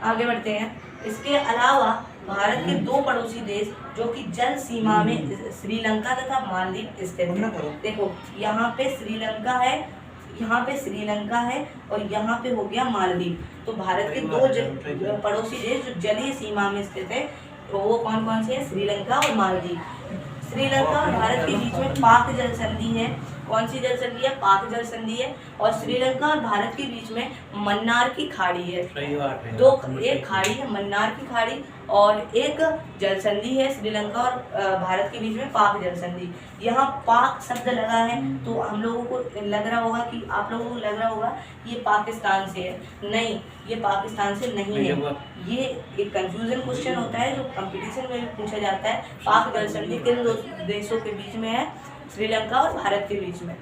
आगे बढ़ते हैं। इसके अलावा भारत के 2 पड़ोसी देश जो कि जल सीमा में श्रीलंका तथा मालदीव स्थित है। देखो यहाँ पे श्रीलंका है, यहाँ पे श्रीलंका है, और यहाँ पे हो गया मालदीव। तो भारत के 2 पड़ोसी देश जो जलीय सीमा में स्थित है, तो वो कौन कौन से हैं? श्रीलंका और मालदीव। श्रीलंका और भारत के बीच में पाक जल संधि है। कौन सी जल संधि है? पाक जल संधि है। और श्रीलंका और भारत के बीच में मन्नार की खाड़ी है। एक खाड़ी है मन्नार की खाड़ी, और एक जल संधि है श्रीलंका और भारत के बीच में, पाक जल संधि। यहाँ पाक शब्द लगा है तो हम लोगों को लग रहा होगा कि आप लोगों को लग रहा होगा ये पाकिस्तान से है। नहीं, ये पाकिस्तान से नहीं है। ये एक कंफ्यूजन क्वेश्चन होता है जो कंपटीशन में भी पूछा जाता है। पाक जल संधि किन 2 देशों के बीच में है? श्रीलंका और भारत के बीच में।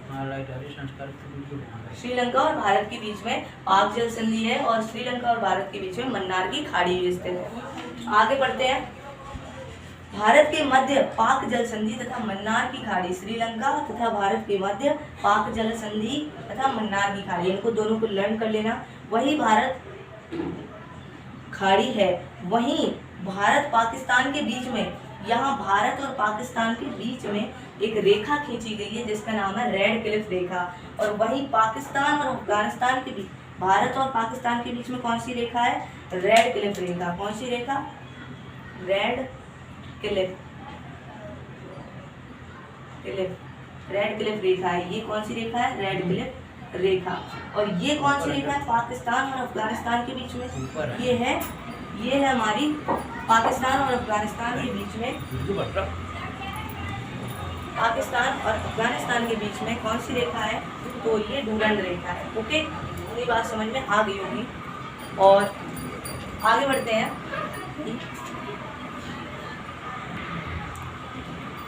श्रीलंका और भारत के बीच में पाक जल संधि है, और श्रीलंका और भारत के बीच में मन्नार की खाड़ी स्थित है। आगे बढ़ते हैं। भारत के मध्य पाक जल संधि तथा मन्नार की खाड़ी, श्रीलंका तथा भारत के मध्य पाक जल संधि तथा मन्नार की खाड़ी, इनको दोनों को लर्न कर लेना। वही भारत खाड़ी है, वहीं भारत पाकिस्तान के बीच में, यहाँ भारत और पाकिस्तान के बीच में एक रेखा खींची गई है जिसका नाम है रेड क्लिफ रेखा। और वही पाकिस्तान और अफगानिस्तान के बीच, भारत और पाकिस्तान के बीच में कौन सी रेखा है? रेड क्लिफ रेखा। कौन सी रेखा? रेड क्लिफ, रेड क्लिफ रेखा है। ये कौन सी रेखा है? रेड क्लिफ रेखा। और ये कौन सी रेखा है? पाकिस्तान और अफगानिस्तान के बीच में। ये है हमारी पाकिस्तान और अफगानिस्तान के बीच में, पाकिस्तान और अफगानिस्तान के बीच में कौन सी रेखा है? तो ये डूरंड रेखा है। ओके, ये बात समझ में आ गई होगी। और आगे बढ़ते हैं।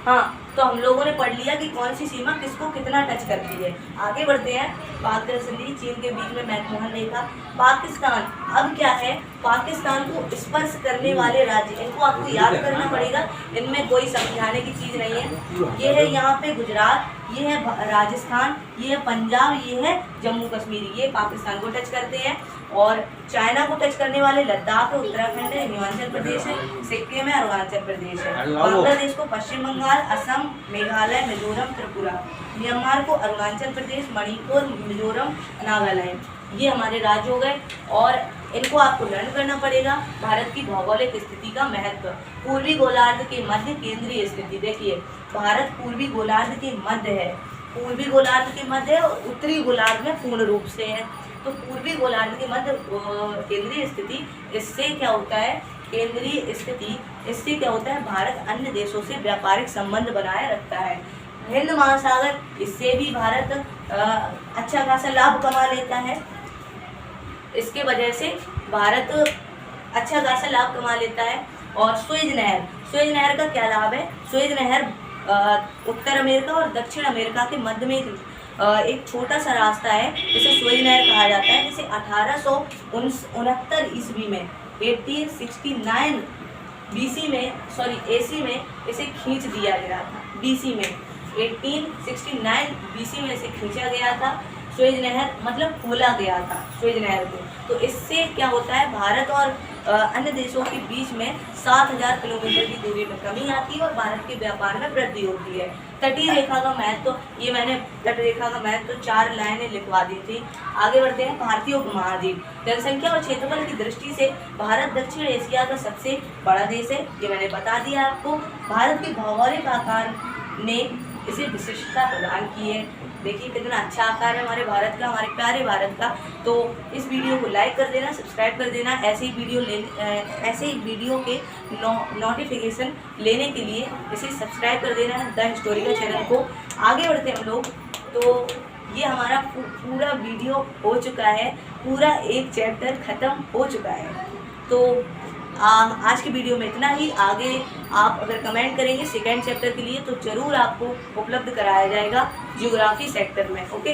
हाँ, तो हम लोगों ने पढ़ लिया कि कौन सी सीमा किसको कितना टच करती है। आगे बढ़ते हैं। पाक जल संधि, चीन के बीच में मैकमोहन रेखा। पाकिस्तान, अब क्या है? पाकिस्तान को स्पर्श करने वाले राज्य, इनको आपको याद करना पड़ेगा, इनमें कोई समझाने की चीज़ नहीं है। ये है यहाँ पे गुजरात, ये है राजस्थान, ये है पंजाब, ये है जम्मू कश्मीर, ये पाकिस्तान को टच करते हैं। और चाइना को टच करने वाले लद्दाख है, उत्तराखंड है, हिमाचल प्रदेश है, सिक्किम है, अरुणाचल प्रदेश है। बांग्लादेश को पश्चिम बंगाल, असम, मेघालय, मिजोरम, त्रिपुरा। म्यांमार को अरुणाचल प्रदेश, मणिपुर, मिजोरम, नागालैंड। ये हमारे राज्य हो गए। और इनको आपको लर्न करना पड़ेगा। भारत की भौगोलिक स्थिति का महत्व, पूर्वी गोलार्ध के मध्य केंद्रीय स्थिति। देखिए, भारत पूर्वी गोलार्ध के मध्य है, पूर्वी गोलार्ध के मध्य है और उत्तरी गोलार्ध में पूर्ण रूप से है। तो पूर्वी गोलार्ध के मध्य केंद्रीय स्थिति, इससे क्या होता है? केंद्रीय स्थिति, इससे क्या होता है? भारत अन्य देशों से व्यापारिक संबंध बनाए रखता है। हिंद महासागर, इससे भी भारत अच्छा खासा लाभ कमा लेता है। इसके वजह से भारत अच्छा खासा लाभ कमा लेता है। और सुएज नहर, सुएज नहर का क्या लाभ है? सुएज नहर उत्तर अमेरिका और दक्षिण अमेरिका के मध्य में एक छोटा सा रास्ता है, जिसे सुएज नहर कहा जाता है, जिसे 1869 ईस्वी में 1869 BC में, सॉरी AC में इसे खींच दिया गया था। BC में 1869 BC में इसे खींचा गया था। सुएज नहर मतलब खोला गया था सुएज नहर को। तो इससे क्या होता है? भारत और अन्य देशों के बीच में 7000 किलोमीटर की दूरी में कमी आती है और भारत के व्यापार में वृद्धि होती है। तटीय रेखा का महत्व, ये मैंने तट रेखा का महत्व 4 लाइनें लिखवा दी थी। आगे बढ़ते हैं। भारतीय उपमहाद्वीप, जनसंख्या और क्षेत्रफल की दृष्टि से भारत दक्षिण एशिया का सबसे बड़ा देश है, ये मैंने बता दिया आपको। भारत के भौगोलिक आकार ने इसे विशिष्टता प्रदान की है। देखिए कितना अच्छा आकार है हमारे भारत का, हमारे प्यारे भारत का। तो इस वीडियो को लाइक कर देना, सब्सक्राइब कर देना। ऐसे ही वीडियो के नोटिफिकेशन लेने के लिए इसे सब्सक्राइब कर देना द हिस्टोरिकल चैनल को। आगे बढ़ते हैं हम लोग। तो ये हमारा पूरा वीडियो हो चुका है, पूरा एक चैप्टर ख़त्म हो चुका है। तो आज की वीडियो में इतना ही। आगे आप अगर कमेंट करेंगे सेकेंड चैप्टर के लिए तो ज़रूर आपको उपलब्ध कराया जाएगा ज्योग्राफी सेक्टर में। ओके।